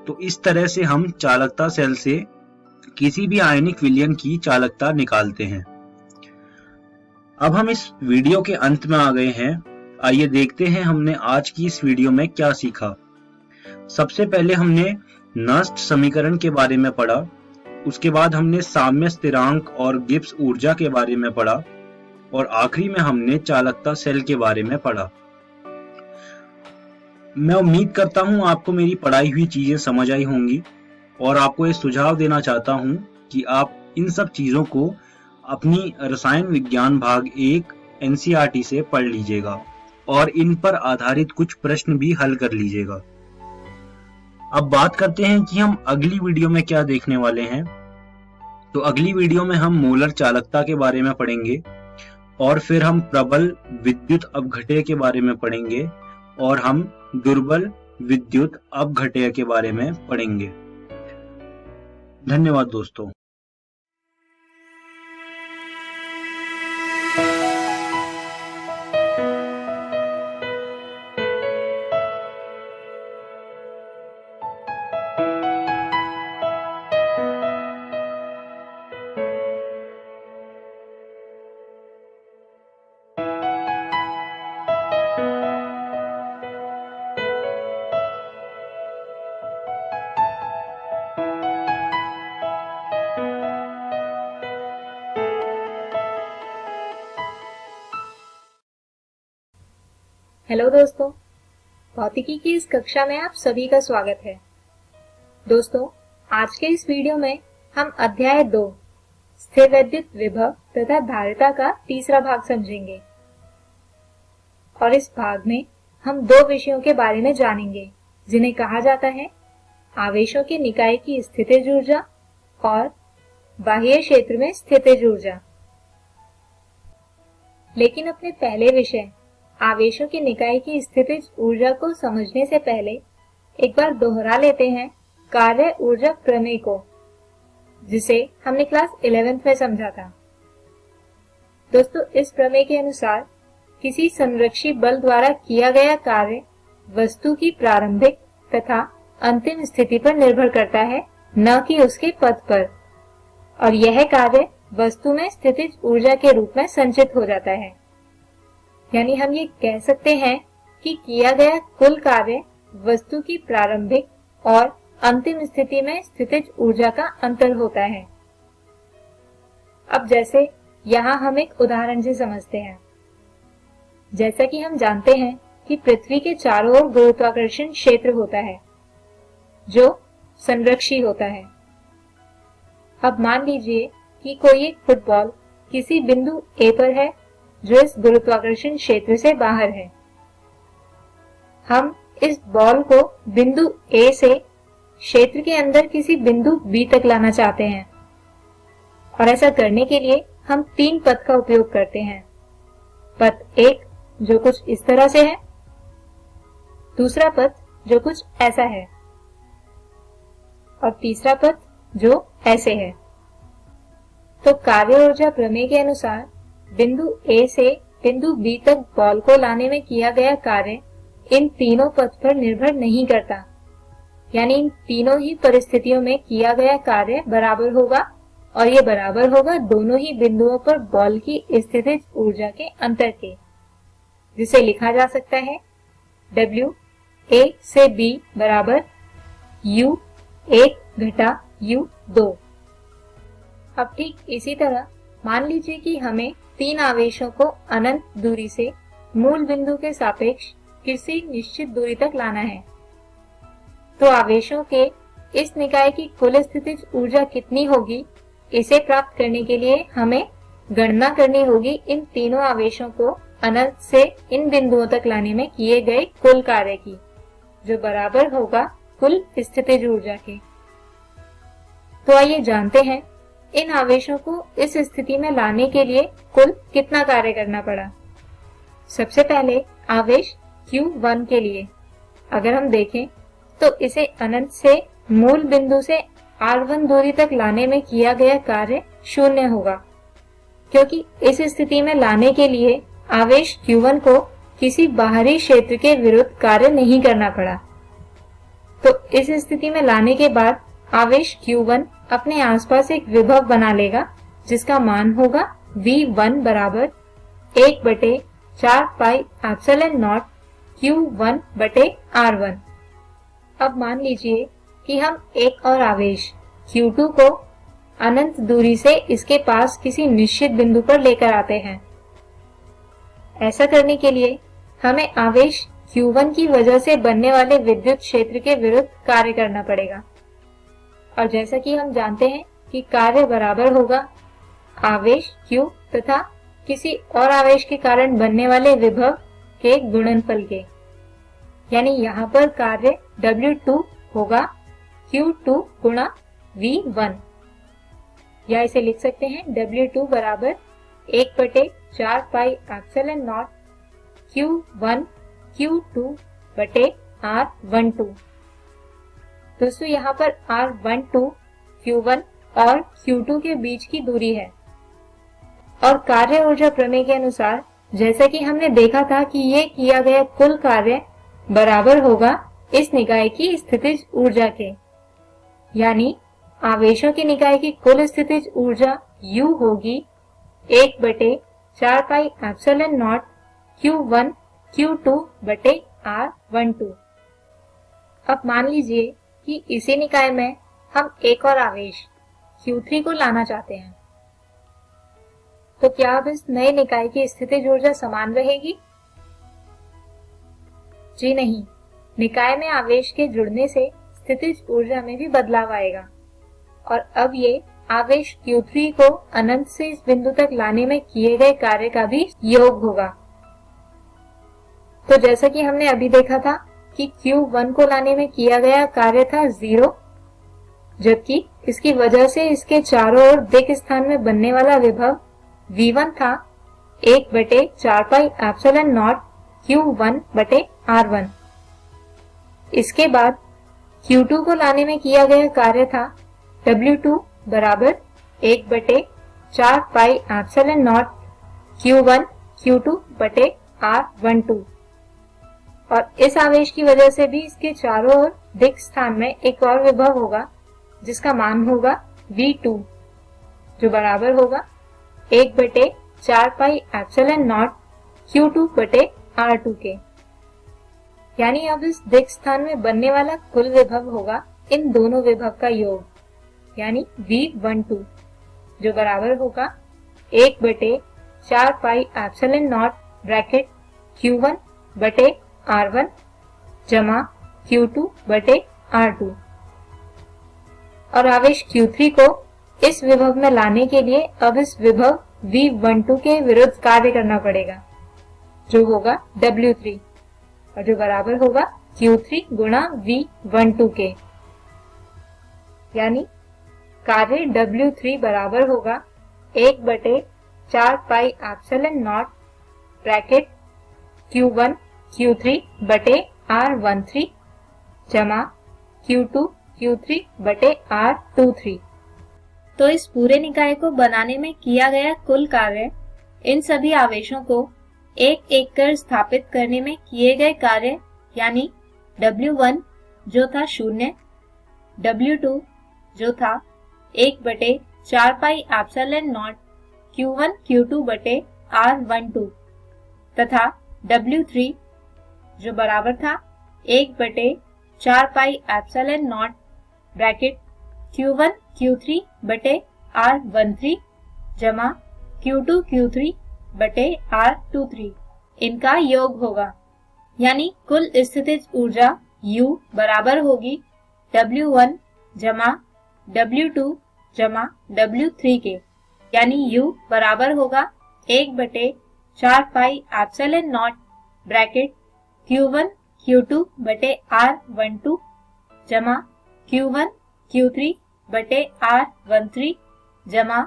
तो इस तरह से हम चालकता सेल से किसी भी आयनिक विलयन की चालकता निकालते हैं। अब हम इस वीडियो के अंत में आ गए हैं। आइए देखते हैं हमने आज की इस वीडियो में क्या सीखा। सबसे पहले हमने नस्ट समीकरण के बारे में पढ़ा, उसके बाद हमने साम्य स्थिरांक और गिब्स ऊर्जा के बारे में पढ़ा, और आखिरी में हमने चालकता सेल के बारे में पढ़ा। मैं उम्मीद करता हूं आपको मेरी पढ़ाई हुई चीजें समझ आई होंगी, और आपको ये सुझाव देना चाहता हूं कि आप इन सब चीजों को अपनी रसायन विज्ञान भाग 1 NCERT से पढ़ लीजिएगा और इन पर आधारित कुछ प्रश्न भी हल कर लीजिएगा। अब बात करते हैं कि हम अगली वीडियो में क्या देखने वाले हैं। तो अगली वीडियो में हम मोलर चालकता के बारे में पढ़ेंगे, और फिर हम प्रबल विद्युत अपघट्य के बारे में पढ़ेंगे, और हम दुर्बल विद्युत अपघट्य के बारे में पढ़ेंगे। धन्यवाद दोस्तों। हेलो दोस्तों, भौतिकी की इस कक्षा में आप सभी का स्वागत है। दोस्तों, आज के इस वीडियो में हम अध्याय 2 स्थिर विद्युत विभव तथा धारिता का तीसरा भाग समझेंगे, और इस भाग में हम 2 विषयों के बारे में जानेंगे जिन्हें कहा जाता है आवेशों के निकाय की स्थितिज ऊर्जा और बाह्य क्षेत्र में स्थितिज ऊर्जा। लेकिन अपने पहले विषय आवेशों की निकाय की स्थितिज ऊर्जा को समझने से पहले एक बार दोहरा लेते हैं कार्य ऊर्जा प्रमेय को, जिसे हमने क्लास 11th में समझा था। दोस्तों, इस प्रमेय के अनुसार किसी संरक्षी बल द्वारा किया गया कार्य वस्तु की प्रारंभिक तथा अंतिम स्थिति पर निर्भर करता है, न कि उसके पथ पर, और यह कार्य वस्तु में स्थितिज ऊर्जा के रूप में संचित हो जाता है। यानी हम ये कह सकते हैं कि किया गया कुल कार्य वस्तु की प्रारंभिक और अंतिम स्थिति में स्थितिज ऊर्जा का अंतर होता है। अब जैसे यहाँ हम एक उदाहरण से समझते हैं। जैसा कि हम जानते हैं कि पृथ्वी के चारों ओर गुरुत्वाकर्षण क्षेत्र होता है जो संरक्षी होता है। अब मान लीजिए कि कोई एक फुटबॉल किसी बिंदु A पर है जो इस गुरुत्वाकर्षण क्षेत्र से बाहर है। हम इस बॉल को बिंदु A से क्षेत्र के अंदर किसी बिंदु B तक लाना चाहते हैं, और ऐसा करने के लिए हम 3 पथ का उपयोग करते हैं। पथ 1 जो कुछ इस तरह से है, दूसरा पथ जो कुछ ऐसा है, और तीसरा पथ जो ऐसे है। तो कार्य ऊर्जा प्रमेय के अनुसार बिंदु A से बिंदु B तक बॉल को लाने में किया गया कार्य इन तीनों पथ पर निर्भर नहीं करता। यानी इन तीनों ही परिस्थितियों में किया गया कार्य बराबर होगा, और ये बराबर होगा दोनों ही बिंदुओं पर बॉल की स्थितिज ऊर्जा के अंतर के, जिसे लिखा जा सकता है W A से B बराबर U1 घटा U2। अब ठीक इसी तरह मान लीजिए कि हमें 3 आवेशों को अनंत दूरी से मूल बिंदु के सापेक्ष किसी निश्चित दूरी तक लाना है। तो आवेशों के इस निकाय की कुल स्थितिज ऊर्जा कितनी होगी, इसे प्राप्त करने के लिए हमें गणना करनी होगी इन तीनों आवेशों को अनंत से इन बिंदुओं तक लाने में किए गए कुल कार्य की, जो बराबर होगा कुल स्थितिज ऊर्जा के। तो आइए जानते हैं इन आवेशों को इस स्थिति में लाने के लिए कुल कितना कार्य करना पड़ा। सबसे पहले आवेश Q1 के लिए अगर हम देखें तो इसे अनंत से मूल बिंदु से R1 दूरी तक लाने में किया गया कार्य 0 होगा, क्योंकि इस स्थिति में लाने के लिए आवेश Q1 को किसी बाहरी क्षेत्र के विरुद्ध कार्य नहीं करना पड़ा। तो इस स्थिति में लाने के बाद आवेश Q1 अपने आसपास एक विभव बना लेगा, जिसका मान होगा V1 बराबर 1/4 पाई एप्सिलॉन नॉट Q1 बटे R1। अब मान लीजिए कि हम एक और आवेश Q2 को अनंत दूरी से इसके पास किसी निश्चित बिंदु पर लेकर आते हैं। ऐसा करने के लिए हमें आवेश Q1 की वजह से बनने वाले विद्युत क्षेत्र के विरुद्ध कार्य करना पड़ेगा, और जैसा कि हम जानते हैं कि कार्य बराबर होगा आवेश Q तथा किसी और आवेश के कारण बनने वाले विभव के गुणनफल के। यानी यहाँ पर कार्य W2 होगा Q2 गुणा V1, या इसे लिख सकते हैं W2 बराबर 1/4 pi epsilon not Q1 Q2 बटे R12। दोस्तों यहाँ पर R12 Q1 और Q2 के बीच की दूरी है, और कार्य ऊर्जा प्रमेय के अनुसार जैसा कि हमने देखा था कि ये किया गया कुल कार्य बराबर होगा इस निकाय की स्थितिज ऊर्जा के। यानी आवेशों की निकाय की कुल स्थितिज ऊर्जा U होगी 1/4 pi epsilon not Q1 Q2 बटे R12। अब मान लीजिए कि इसी निकाय में हम एक और आवेश Q3 को लाना चाहते हैं, तो क्या अब इस नए निकाय की स्थितिज ऊर्जा समान रहेगी? जी नहीं, निकाय में आवेश के जुड़ने से स्थितिज ऊर्जा में भी बदलाव आएगा, और अब ये आवेश Q3 को अनंत से इस बिंदु तक लाने में किए गए कार्य का भी योग होगा। तो जैसा कि हमने अभी देखा था कि Q1 को लाने में किया गया कार्य था 0, जबकि इसकी वजह से इसके चारों ओर दिक् स्थान में बनने वाला विभव V1 था 1/4 पाई एप्सिलॉन नॉट Q1 बटे R1। इसके बाद Q2 को लाने में किया गया कार्य था W2 बराबर 1/4 pi epsilon not Q1 Q2 बटे R12, और इस आवेश की वजह से भी इसके चारों ओर दिक् स्थान में एक और विभव होगा, जिसका मान होगा V2 जो बराबर होगा 1/4 पाई एप्सिलॉन नॉट Q2 बटे R2 के। यानी अब इस दिक् स्थान में बनने वाला कुल विभव होगा इन दोनों विभव का योग, यानी V12 जो बराबर होगा 1/4 pi epsilon not bracket Q1 बटे R1 जमा Q2 बटे R2। और आवेश Q3 को इस विभव में लाने के लिए अब इस विभव V12 के विरुद्ध कार्य करना पड़ेगा जो होगा W3 और जो बराबर होगा Q3 गुणा V12 के। यानी कार्य W3 बराबर होगा 1/4 pi epsilon not bracket Q1 Q3 बटे R13 जमा Q2 Q3 बटे R23। तो इस पूरे निकाय को बनाने में किया गया कुल कार्य इन सभी आवेशों को एक एक कर स्थापित करने में किए गए कार्य यानी W1 जो था 0, W2 जो था 1/4 pi epsilon not Q1 Q2 बटे R12 तथा W3 जो बराबर था 1/4 pi epsilon not bracket Q1 Q3 बटे R13 जमा Q2 Q3 बटे R23 इनका योग होगा। यानी कुल स्थितिज ऊर्जा U बराबर होगी W1 जमा W2 जमा W3 के। यानी U बराबर होगा 1/4 pi epsilon not bracket Q1 Q2 बटे R12 जमा Q1 Q3 बटे R13 जमा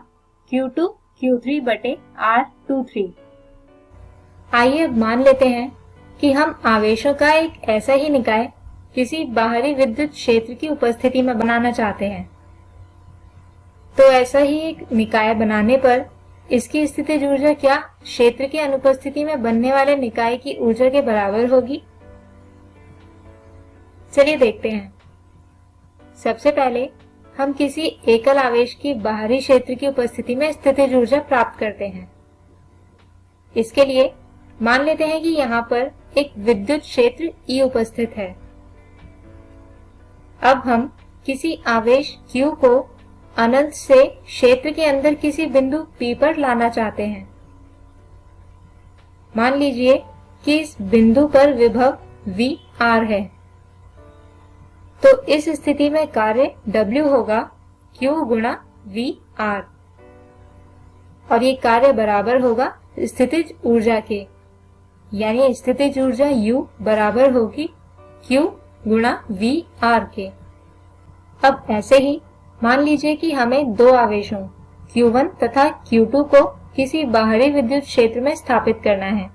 Q2 Q3 बटे R23। आइए अब मान लेते हैं कि हम आवेशों का एक ऐसा ही निकाय किसी बाहरी विद्युत क्षेत्र की उपस्थिति में बनाना चाहते हैं। तो ऐसा ही एक निकाय बनाने पर इसकी स्थितिज ऊर्जा क्या क्षेत्र की अनुपस्थिति में बनने वाले निकाय की ऊर्जा के बराबर होगी? चलिए देखते हैं। सबसे पहले हम किसी एकल आवेश की बाहरी क्षेत्र की उपस्थिति में स्थितिज ऊर्जा प्राप्त करते हैं। इसके लिए मान लेते हैं कि यहाँ पर एक विद्युत क्षेत्र E उपस्थित है। अब हम किसी आवेश Q को अनंत से क्षेत्र के अंदर किसी बिंदु P पर लाना चाहते हैं। मान लीजिए कि इस बिंदु पर विभव VR है, तो इस स्थिति में कार्य W होगा Q गुणा VR और ये कार्य बराबर होगा स्थितिज ऊर्जा के, यानी स्थितिज ऊर्जा U बराबर होगी Q गुणा VR के। अब ऐसे ही मान लीजिए कि हमें दो आवेशों Q1 तथा Q2 को किसी बाहरी विद्युत क्षेत्र में स्थापित करना है।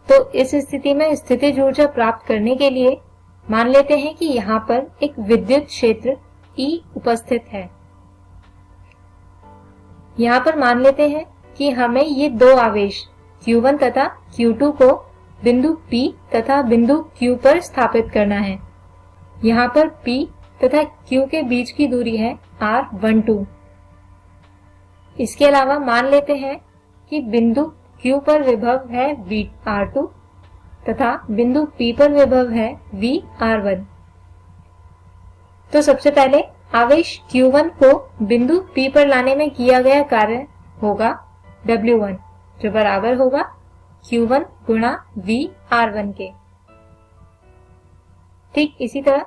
तो इस स्थिति में स्थितिज ऊर्जा प्राप्त करने के लिए मान लेते हैं कि यहाँ पर एक विद्युत क्षेत्र E उपस्थित है। यहाँ पर मान लेते हैं कि हमें ये दो आवेश Q1 तथा Q2 को बिंदु P तथा बिंदु Q पर स्थापित करना है। यहाँ पर P तथा Q के बीच की दूरी है R12। इसके अलावा मान लेते हैं कि बिंदु Q पर विभव है VR2 तथा बिंदु P पर विभव है VR1। तो सबसे पहले आवेश Q1 को बिंदु P पर लाने में किया गया कार्य होगा W1 जो बराबर होगा Q1 गुणा VR1 के। ठीक इसी तरह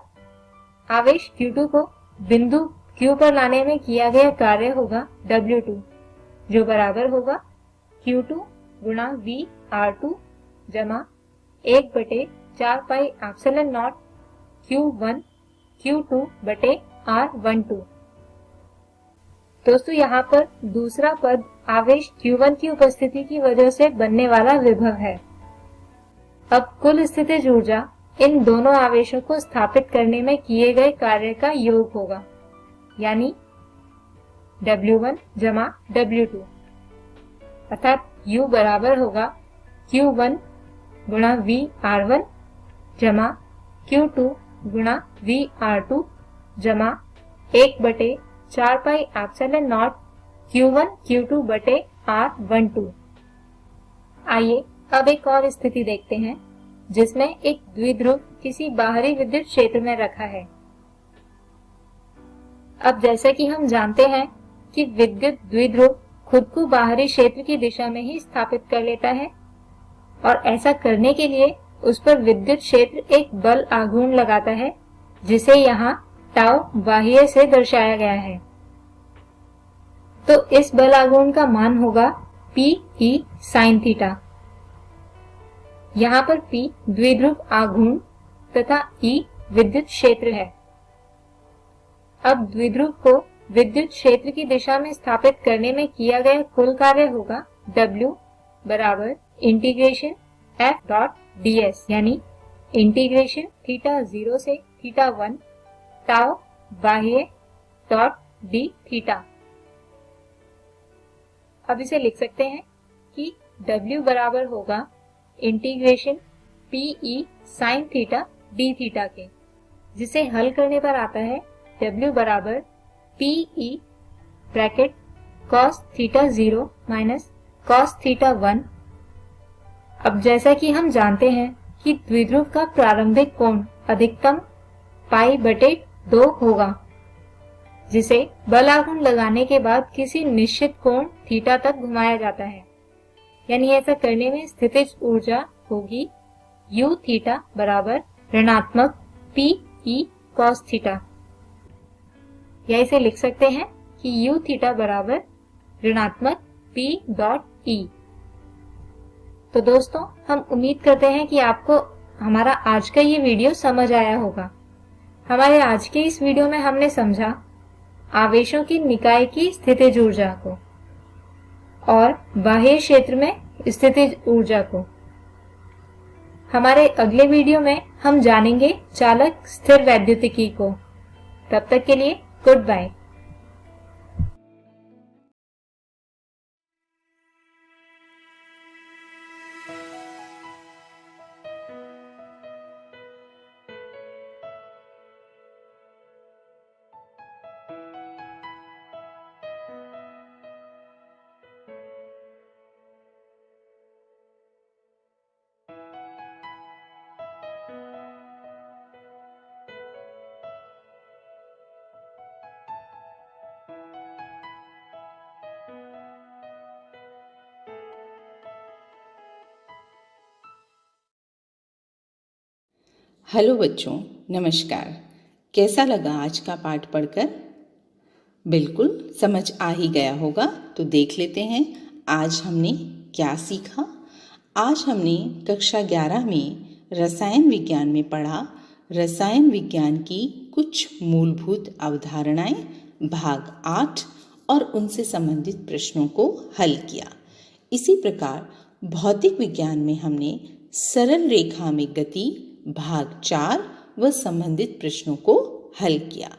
आवेश Q2 को बिंदु Q पर लाने में किया गया कार्य होगा W2 जो बराबर होगा Q2 गुणा VR2 जमा 1/4 pi epsilon not Q1 Q2 बटे R12। दोस्तों यहाँ पर दूसरा पद आवेश Q1 की उपस्थिति की वजह से बनने वाला विभव है। अब कुल स्थितिज ऊर्जा इन दोनों आवेशों को स्थापित करने में किए गए कार्य का योग होगा, यानी W1 जमा W2 अर्थात U बराबर होगा Q1 गुणा VR1 जमा Q2 गुणा VR2 जमा 1/4πε0 Q1 Q2 बटे R12। आइए अब एक और स्थिति देखते हैं जिसमें एक द्विध्रुव किसी बाहरी विद्युत क्षेत्र में रखा है। अब जैसे कि हम जानते हैं कि विद्युत द्विध्रुव खुद को बाहरी क्षेत्र की दिशा में ही स्थापित कर लेता है और ऐसा करने के लिए उस पर विद्युत क्षेत्र एक बल आघूर्ण लगाता है जिसे यहाँ टाउ बाह्य से दर्शाया गया है। तो इस बल आघूर्ण का मान होगा P E sin थीटा। यहाँ पर P द्विध्रुव आघूर्ण तथा E विद्युत क्षेत्र है। अब द्विध्रुव को विद्युत क्षेत्र की दिशा में स्थापित करने में किया गया कुल कार्य होगा W बराबर इंटीग्रेशन F.ds यानी इंटीग्रेशन θ0 से θ1 टाउ बाह्य d थीटा। अब इसे लिख सकते हैं कि W बराबर होगा integration PE sin theta d theta के, जिसे हल करने पर आता है W बराबर PE bracket cos θ0 minus cos θ1। अब जैसा कि हम जानते हैं कि द्विध्रुव का प्रारंभिक कोण अधिकतम π/2 होगा, जिसे बल आघूर्ण लगाने के बाद किसी निश्चित कोण थीटा तक घुमाया जाता है। यानी ऐसा करने में स्थितिज ऊर्जा होगी u थीटा बराबर ऋणात्मक PE cos थीटा, या इसे लिख सकते हैं कि u थीटा बराबर ऋणात्मक P.E। तो दोस्तों, हम उम्मीद करते हैं कि आपको हमारा आज का ये वीडियो समझ आया होगा। हमारे आज के इस वीडियो में हमने समझा आवेशों की निकाय की स्थितिज ऊर्जा को और बाह्य क्षेत्र में स्थितिज ऊर्जा को। हमारे अगले वीडियो में हम जानेंगे चालक स्थिर वैद्युतिकी को। तब तक के लिए गुड बाय। हेलो बच्चों, नमस्कार। कैसा लगा आज का पाठ पढ़कर? बिल्कुल समझ आ ही गया होगा। तो देख लेते हैं आज हमने क्या सीखा। आज हमने कक्षा 11 में रसायन विज्ञान में पढ़ा रसायन विज्ञान की कुछ मूलभूत अवधारणाएं भाग 8 और उनसे संबंधित प्रश्नों को हल किया। इसी प्रकार भौतिक विज्ञान में हमने सरल रेखा में गति भाग 4 व संबंधित प्रश्नों को हल किया।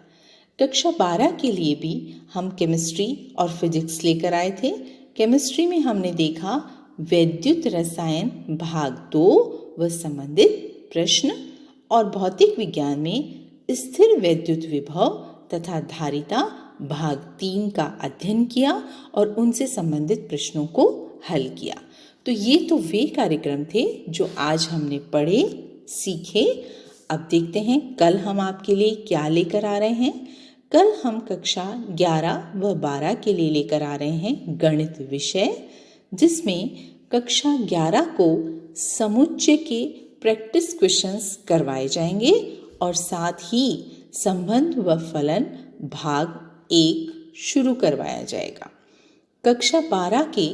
कक्षा 12 के लिए भी हम केमिस्ट्री और फिजिक्स लेकर आए थे। केमिस्ट्री में हमने देखा वैद्युत रसायन भाग 2 व संबंधित प्रश्न, और भौतिक विज्ञान में स्थिर वैद्युत विभव तथा धारिता भाग 3 का अध्ययन किया और उनसे संबंधित प्रश्नों को हल किया। तो ये तो वे कार्यक्रम थे जो आज हमने पढ़े, सीखे। अब देखते हैं कल हम आपके लिए क्या लेकर आ रहे हैं। कल हम कक्षा 11 व 12 के लिए लेकर आ रहे हैं गणित विषय, जिसमें कक्षा 11 को समुच्चय के प्रैक्टिस क्वेश्चंस करवाए जाएंगे और साथ ही संबंध व फलन भाग 1 शुरू करवाया जाएगा। कक्षा 12 के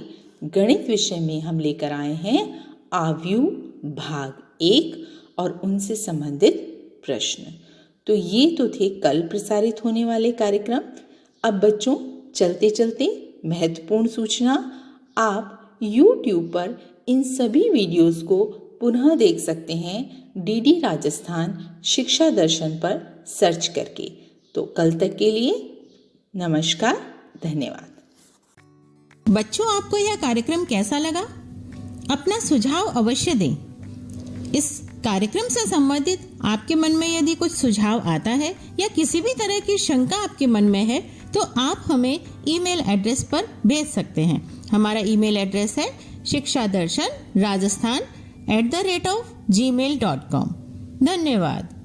गणित विषय में हम लेकर आए हैं आव्यूह भाग 1 और उनसे संबंधित प्रश्न। तो ये तो थे कल प्रसारित होने वाले कार्यक्रम। अब बच्चों, चलते चलते महत्वपूर्ण सूचना, आप YouTube पर इन सभी वीडियोस को पुनः देख सकते हैं DD राजस्थान शिक्षा दर्शन पर सर्च करके। तो कल तक के लिए नमस्कार, धन्यवाद। बच्चों, आपको यह कार्यक्रम कैसा लगा? अपना सुझाव अवश्य दें। इस कार्यक्रम से संबंधित आपके मन में यदि कुछ सुझाव आता है या किसी भी तरह की शंका आपके मन में है तो आप हमें ईमेल एड्रेस पर भेज सकते हैं। हमारा ईमेल एड्रेस है शिक्षादर्शन rajasthan@gmail.com। धन्यवाद।